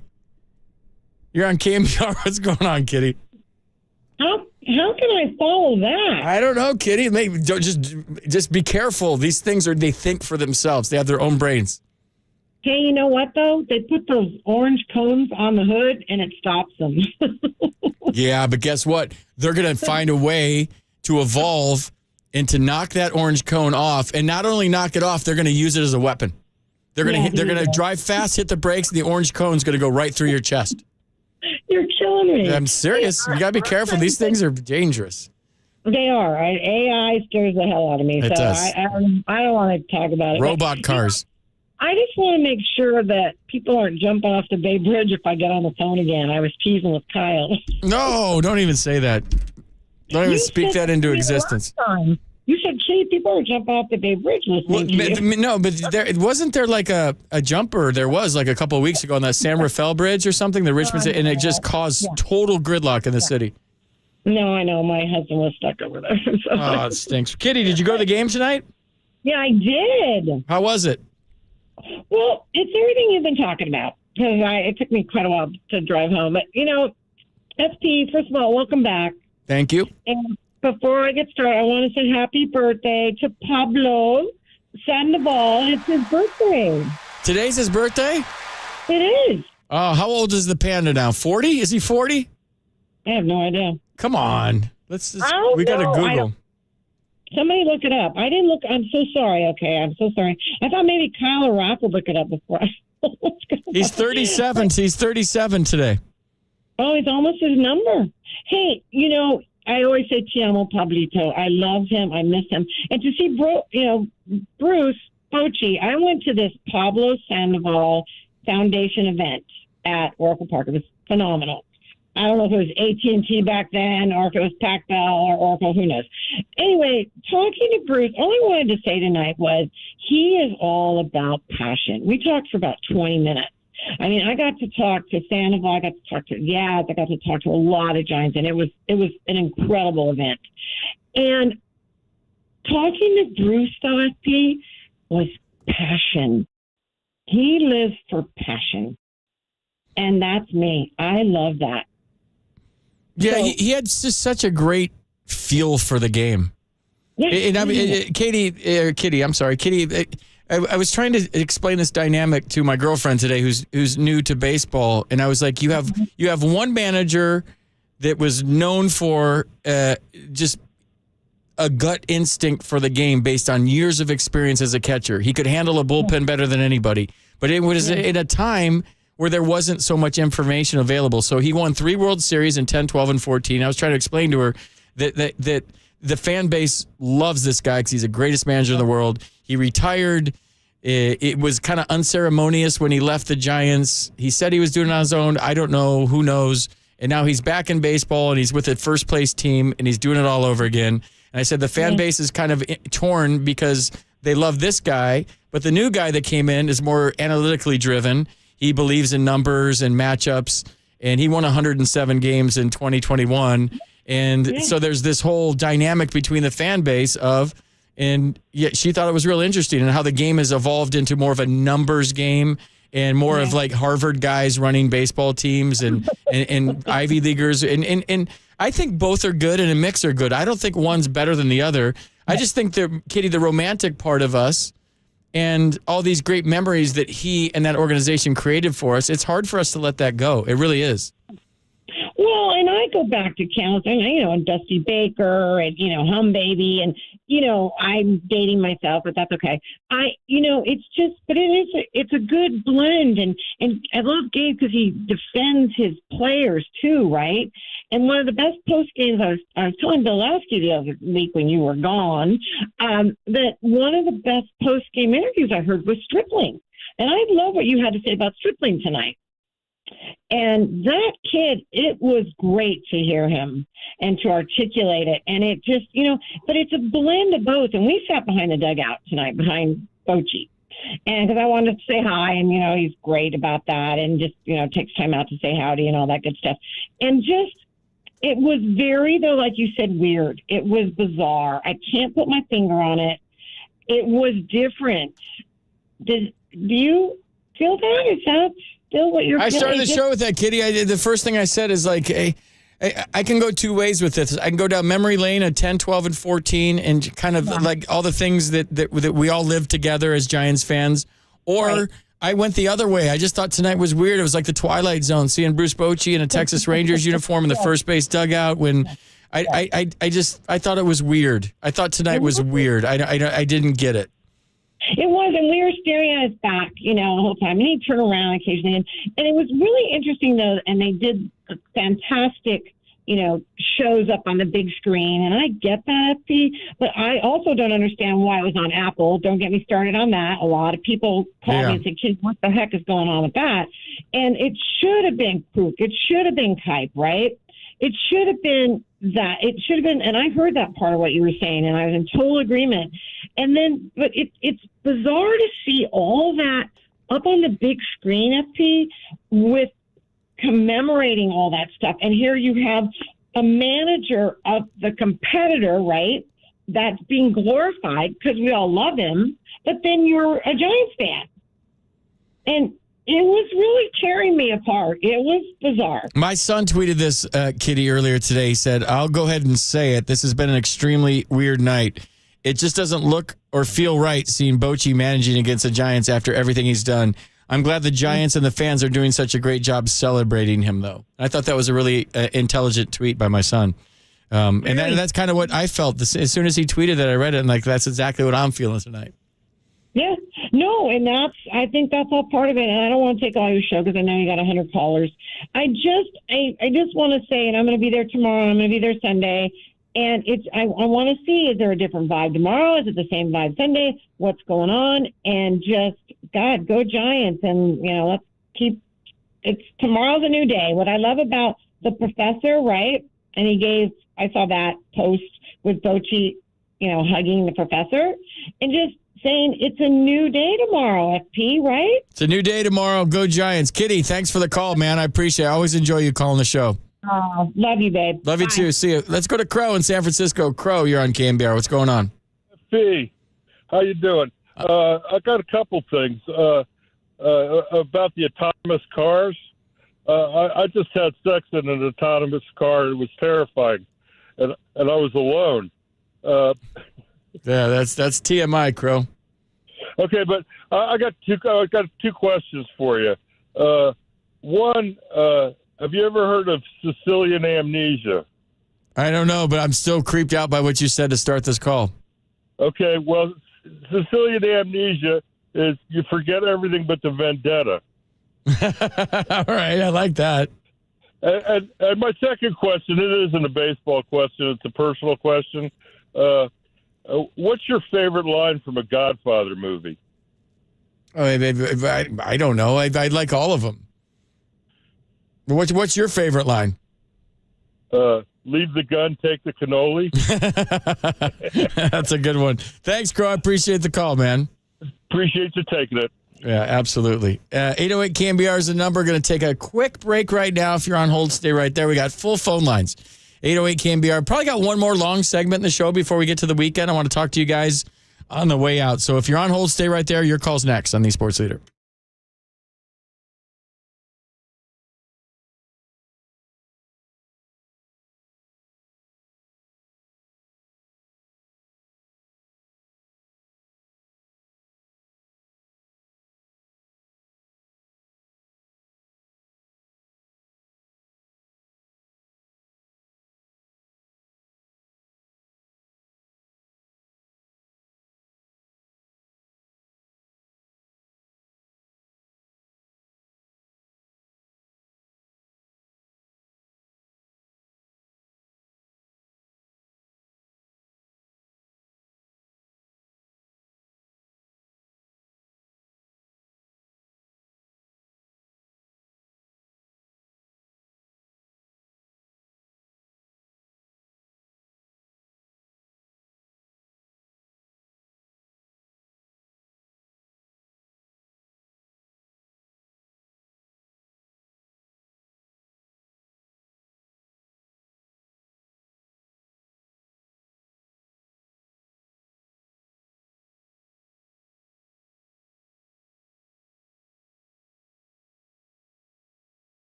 you're on KNBR. What's going on, Kitty? How can I follow that? I don't know, Kitty. Maybe just be careful. These things they think for themselves. They have their own brains. Hey, you know what, though? They put those orange cones on the hood, and it stops them. Yeah, but guess what? They're going to find a way to evolve and to knock that orange cone off. And not only knock it off, they're going to use it as a weapon. They're going to drive fast, hit the brakes, and the orange cone's going to go right through your chest. You're killing me. I'm serious. You got to be careful. These things are dangerous. They are. AI scares the hell out of me. It does. I don't want to talk about it. Robot cars. I just want to make sure that people aren't jumping off the Bay Bridge if I get on the phone again. I was teasing with Kyle. No, don't even say that. Don't even speak that into existence. You said, gee, people are jumping off the Bay Bridge listening to you. No, but wasn't there like a jumper? There was like a couple of weeks ago on the San Rafael Bridge or something, the Richmond, and it just caused total gridlock in the city. No, I know. My husband was stuck over there. So. Oh, it stinks. Kitty, did you go to the game tonight? Yeah, I did. How was it? Well, it's everything you've been talking about. Because it took me quite a while to drive home. But, FP, first of all, welcome back. Thank you. And before I get started, I want to say happy birthday to Pablo Sandoval. It's his birthday. Today's his birthday? It is. Oh, how old is the panda now? 40? Is he 40? I have no idea. Come on. We got to Google. Somebody look it up. I didn't look. I'm so sorry. Okay, I'm so sorry. I thought maybe Kyle or Rock would look it up before I. He's 37. He's 37 today. Oh, he's almost his number. Hey, I always say Ti amo Pablito. I love him. I miss him. And to see Bruce Bochy, I went to this Pablo Sandoval Foundation event at Oracle Park. It was phenomenal. I don't know if it was AT&T back then or if it was Pac-Bell or Oracle, who knows. Anyway, talking to Bruce, all I wanted to say tonight was he is all about passion. We talked for about 20 minutes. I mean, I got to talk to Sandoval, I got to talk to Yaz, I got to talk to a lot of Giants, and it was an incredible event. And talking to Bruce, though, FP, was passion. He lives for passion. And that's me. I love that. Yeah, he had just such a great feel for the game. Yeah. And I mean, Kitty, I'm sorry, Kitty. I was trying to explain this dynamic to my girlfriend today, who's new to baseball, and I was like, you have one manager that was known for just a gut instinct for the game based on years of experience as a catcher. He could handle a bullpen better than anybody, but it was in a time where there wasn't so much information available. So he won 3 World Series in 10, 12, and 14. I was trying to explain to her that the fan base loves this guy because he's the greatest manager in the world. He retired. It was kind of unceremonious when he left the Giants. He said he was doing it on his own. I don't know. Who knows? And now he's back in baseball, and he's with a first-place team, and he's doing it all over again. And I said the fan base is kind of torn because they love this guy, but the new guy that came in is more analytically driven. He believes in numbers and matchups, and he won 107 games in 2021. And so there's this whole dynamic between the fan base and she thought it was real interesting and how the game has evolved into more of a numbers game and more of like Harvard guys running baseball teams and Ivy Leaguers. And I think both are good and a mix are good. I don't think one's better than the other. I just think that, Kitty, the romantic part of us and all these great memories that he and that organization created for us, it's hard for us to let that go. It really is. Well, and I go back to counting, and Dusty Baker and, Hum Baby and, I'm dating myself, but that's okay. It's just, but it's a good blend. And I love Gabe because he defends his players too, right? And one of the best post games, I was telling Bilowski the other week when you were gone, that one of the best post game interviews I heard was Stripling. And I love what you had to say about Stripling tonight. And that kid, it was great to hear him and to articulate it. And it just, but it's a blend of both. And we sat behind the dugout tonight, behind Bochy. And because I wanted to say hi, and, he's great about that. And just, takes time out to say howdy and all that good stuff. And just, it was very, though, like you said, weird. It was bizarre. I can't put my finger on it. It was different. Do you feel that? Is that still what you're feeling? I started the show with that, Kitty. The first thing I said is like, hey, I can go two ways with this. I can go down memory lane at 10, 12, and 14 and kind of like all the things that we all lived together as Giants fans. Or I went the other way. I just thought tonight was weird. It was like the Twilight Zone, seeing Bruce Bochy in a Texas Rangers uniform in the first base dugout when I thought it was weird. I thought tonight was weird. I didn't get it. It was, and we were staring at his back, the whole time. And he'd turn around occasionally. And it was really interesting, though, and they did fantastic, shows up on the big screen. And I get that, FP, but I also don't understand why it was on Apple. Don't get me started on that. A lot of people call me and say, "Kid, what the heck is going on with that?" And it should have been Kruk. It should have been Kipe, right? It should have been that. It should have been, and I heard that part of what you were saying, and I was in total agreement. And then, but it's bizarre to see all that up on the big screen, FP, with commemorating all that stuff. And here you have a manager of the competitor, right, that's being glorified because we all love him, but then you're a Giants fan. And it was really tearing me apart. It was bizarre. My son tweeted this, Kitty, earlier today. He said, I'll go ahead and say it. This has been an extremely weird night. It just doesn't look or feel right seeing Bochy managing against the Giants after everything he's done. I'm glad the Giants and the fans are doing such a great job celebrating him, though. I thought that was a really intelligent tweet by my son. And that's kind of what I felt. As soon as he tweeted that, I read it, and that's exactly what I'm feeling tonight. Yeah. No, and I think that's all part of it. And I don't want to take all your show because I know you got 100 callers. I just want to say, and I'm going to be there tomorrow, I'm going to be there Sunday. And I want to see, is there a different vibe tomorrow? Is it the same vibe Sunday? What's going on? And just, God, go Giants. And, let's tomorrow's a new day. What I love about the professor, right? And I saw that post with Bochy, hugging the professor and just saying it's a new day tomorrow, FP, right? It's a new day tomorrow. Go Giants. Kitty, thanks for the call, man. I appreciate it. I always enjoy you calling the show. Love you, babe. Love you too. See you. Let's go to Crow in San Francisco. Crow, you're on KNBR. What's going on? FP, how you doing? I got a couple things about the autonomous cars. I just had sex in an autonomous car. It was terrifying, and I was alone. Yeah, that's TMI, Crow. Okay, but I got two questions for you. One, have you ever heard of Sicilian amnesia? I don't know, but I'm still creeped out by what you said to start this call. Okay, well, Sicilian amnesia is you forget everything but the vendetta. All right, I like that. And my second question, it isn't a baseball question, it's a personal question. What's your favorite line from a Godfather movie? Oh, I don't know. I like all of them. What's your favorite line? Leave the gun, take the cannoli. That's a good one. Thanks, Crow. I appreciate the call, man. Appreciate you taking it. Yeah, absolutely. 808 KNBR is the number. Going to take a quick break right now. If you're on hold, stay right there. We got full phone lines. 808 KNBR. Probably got one more long segment in the show before we get to the weekend. I want to talk to you guys on the way out. So if you're on hold, stay right there. Your call's next on the Sports Leader.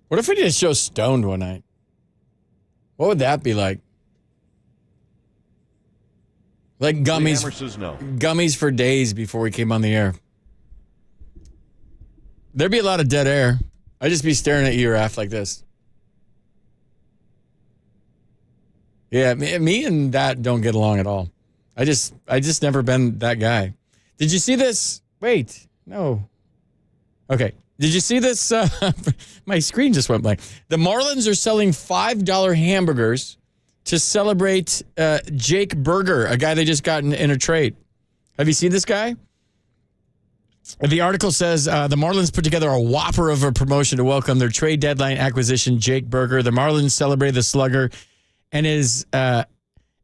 What if we did a show stoned one night? What would that be like? Like gummies. Hammer says no. Gummies for days before we came on the air. There'd be a lot of dead air. I'd just be staring at you, Raph, like this. Yeah, me and that don't get along at all. I just never been that guy. Did you see this? Wait, no. Okay. Did you see this? My screen just went blank. The Marlins are selling $5 hamburgers to celebrate Jake Berger, a guy they just got in a trade. Have you seen this guy? The article says the Marlins put together a whopper of a promotion to welcome their trade deadline acquisition, Jake Berger. The Marlins celebrated the slugger and his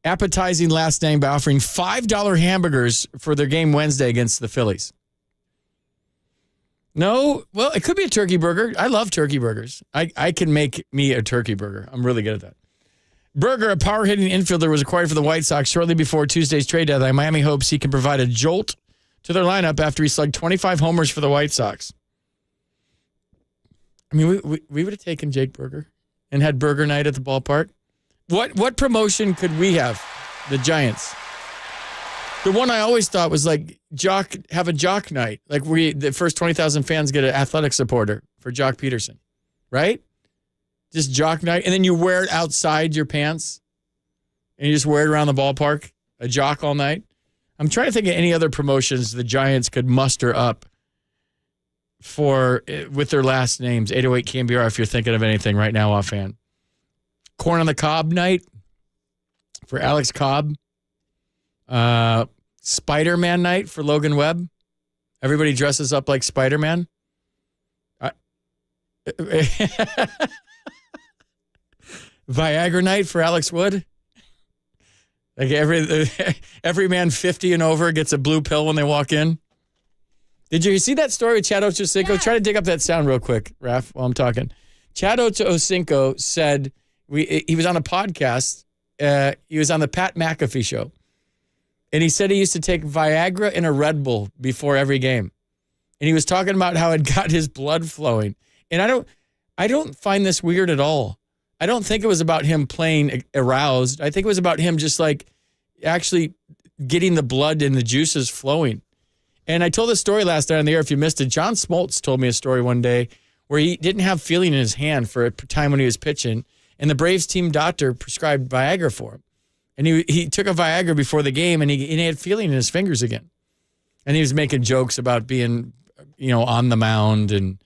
appetizing last name by offering $5 hamburgers for their game Wednesday against the Phillies. No, well, it could be a turkey burger. I love turkey burgers. I can make me a turkey burger. I'm really good at that. Berger, a power-hitting infielder, was acquired for the White Sox shortly before Tuesday's trade deadline. Miami hopes he can provide a jolt to their lineup after he slugged 25 homers for the White Sox. I mean, we would have taken Jake Berger and had burger night at the ballpark. What promotion could we have? The Giants. The one I always thought was like have a jock night. Like the first 20,000 fans get an athletic supporter for Jock Peterson, right? Just jock night. And then you wear it outside your pants and you just wear it around the ballpark, a jock all night. I'm trying to think of any other promotions the Giants could muster up with their last names. 808 KNBR if you're thinking of anything right now offhand. Corn on the Cob night for Alex Cobb. Spider-Man night for Logan Webb. Everybody dresses up like Spider-Man. Viagra night for Alex Wood. Like every man 50 and over gets a blue pill when they walk in. Did you see that story with Chad Ochocinco? Yeah. Try to dig up that sound real quick, Raph, while I'm talking. Chad Ochocinco said he was on a podcast. He was on the Pat McAfee show. And he said he used to take Viagra and a Red Bull before every game. And he was talking about how it got his blood flowing. And I don't find this weird at all. I don't think it was about him playing aroused. I think it was about him just like actually getting the blood and the juices flowing. And I told this story last night on the air. If you missed it, John Smoltz told me a story one day where he didn't have feeling in his hand for a time when he was pitching. And the Braves team doctor prescribed Viagra for him. And he took a Viagra before the game and he had feeling in his fingers again. And he was making jokes about being, on the mound and,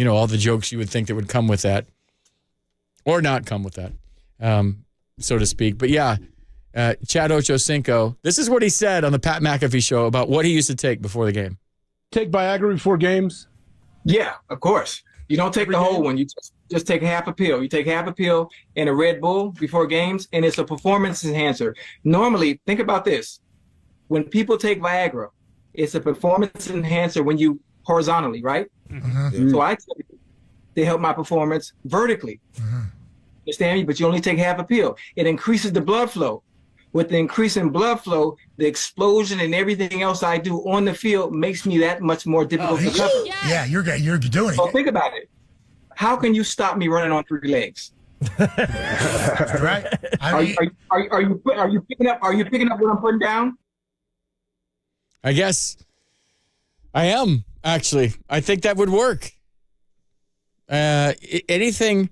all the jokes you would think that would come with that. Or not come with that, so to speak. But yeah, Chad Ochocinco, this is what he said on the Pat McAfee show about what he used to take before the game. Take Viagra before games? Yeah, of course. You don't take the whole one. You just take half a pill. You take half a pill and a Red Bull before games, and it's a performance enhancer. Normally, think about this. When people take Viagra, it's a performance enhancer when you horizontally, right? Mm-hmm. So I take it to help my performance vertically. Mm-hmm. Understand me? But you only take half a pill. It increases the blood flow. With the increase in blood flow, the explosion and everything else I do on the field makes me that much more difficult to cover. Yeah, you're doing it. So think about it. How can you stop me running on 3 legs? Right. Are you picking up what I'm putting down? I guess I am, actually. I think that would work. Anything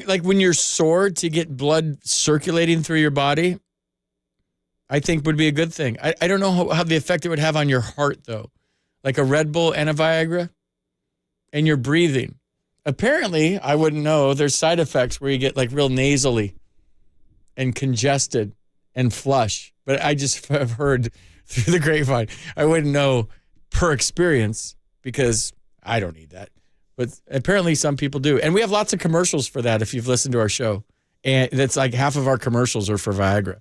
like when you're sore to get blood circulating through your body, I think would be a good thing. I don't know how the effect it would have on your heart, though. Like a Red Bull and a Viagra and your breathing. Apparently, I wouldn't know, there's side effects where you get like real nasally and congested and flush. But I just have heard through the grapevine. I wouldn't know per experience because I don't need that. But apparently some people do. And we have lots of commercials for that if you've listened to our show. And that's like half of our commercials are for Viagra.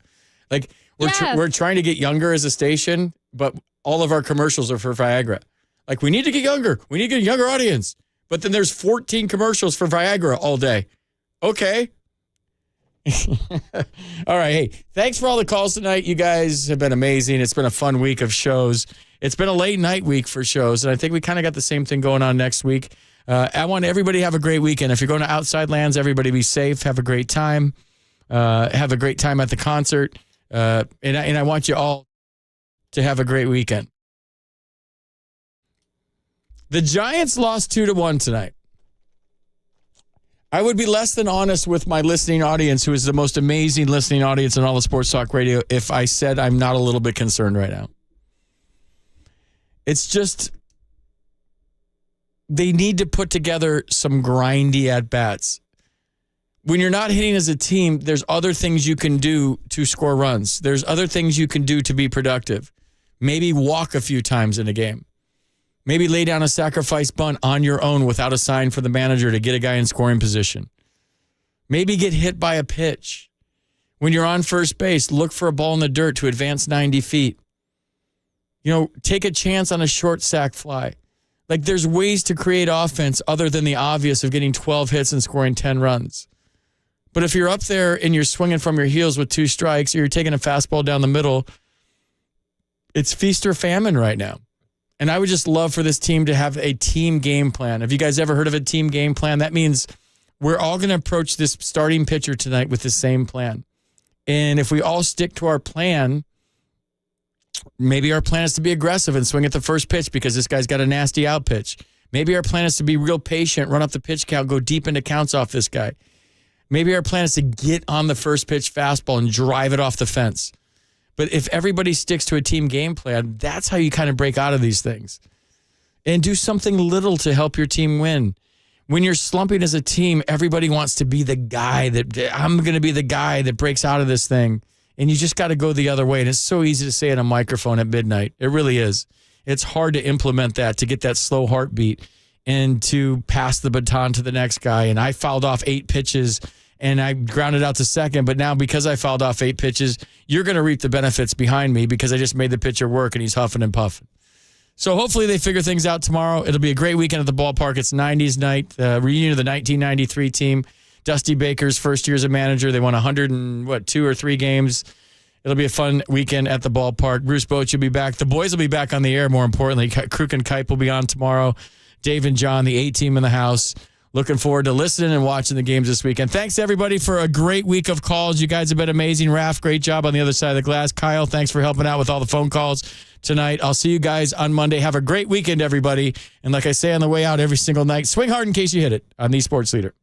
Like we're trying to get younger as a station, but all of our commercials are for Viagra. Like we need to get younger. We need to get a younger audience. But then there's 14 commercials for Viagra all day. Okay. All right. Hey, thanks for all the calls tonight. You guys have been amazing. It's been a fun week of shows. It's been a late night week for shows. And I think we kind of got the same thing going on next week. I want everybody to have a great weekend. If you're going to Outside Lands, everybody be safe. Have a great time. Have a great time at the concert. And I want you all to have a great weekend. The Giants lost 2-1 tonight. I would be less than honest with my listening audience, who is the most amazing listening audience in all of sports talk radio, if I said I'm not a little bit concerned right now. It's just they need to put together some grindy at-bats. When you're not hitting as a team, there's other things you can do to score runs. There's other things you can do to be productive. Maybe walk a few times in a game. Maybe lay down a sacrifice bunt on your own without a sign for the manager to get a guy in scoring position. Maybe get hit by a pitch. When you're on first base, look for a ball in the dirt to advance 90 feet. Take a chance on a short sack fly. Like, there's ways to create offense other than the obvious of getting 12 hits and scoring 10 runs. But if you're up there and you're swinging from your heels with 2 strikes, or you're taking a fastball down the middle, it's feast or famine right now. And I would just love for this team to have a team game plan. Have you guys ever heard of a team game plan? That means we're all going to approach this starting pitcher tonight with the same plan. And if we all stick to our plan, maybe our plan is to be aggressive and swing at the first pitch because this guy's got a nasty out pitch. Maybe our plan is to be real patient, run up the pitch count, go deep into counts off this guy. Maybe our plan is to get on the first pitch fastball and drive it off the fence. But if everybody sticks to a team game plan, that's how you kind of break out of these things. And do something little to help your team win. When you're slumping as a team, everybody wants to be the guy I'm going to be the guy that breaks out of this thing. And you just got to go the other way. And it's so easy to say on a microphone at midnight. It really is. It's hard to implement that, to get that slow heartbeat and to pass the baton to the next guy. And I fouled off 8 pitches and I grounded out to second. But now because I fouled off 8 pitches, you're going to reap the benefits behind me because I just made the pitcher work and he's huffing and puffing. So hopefully they figure things out tomorrow. It'll be a great weekend at the ballpark. It's 90s night, reunion of the 1993 team. Dusty Baker's first year as a manager. They won 2 or 3 games. It'll be a fun weekend at the ballpark. Bruce Boach will be back. The boys will be back on the air, more importantly. Kruk and Kipe will be on tomorrow. Dave and John, the A-team in the house. Looking forward to listening and watching the games this weekend. Thanks, everybody, for a great week of calls. You guys have been amazing. Raph, great job on the other side of the glass. Kyle, thanks for helping out with all the phone calls tonight. I'll see you guys on Monday. Have a great weekend, everybody. And like I say on the way out every single night, swing hard in case you hit it on the Sports Leader.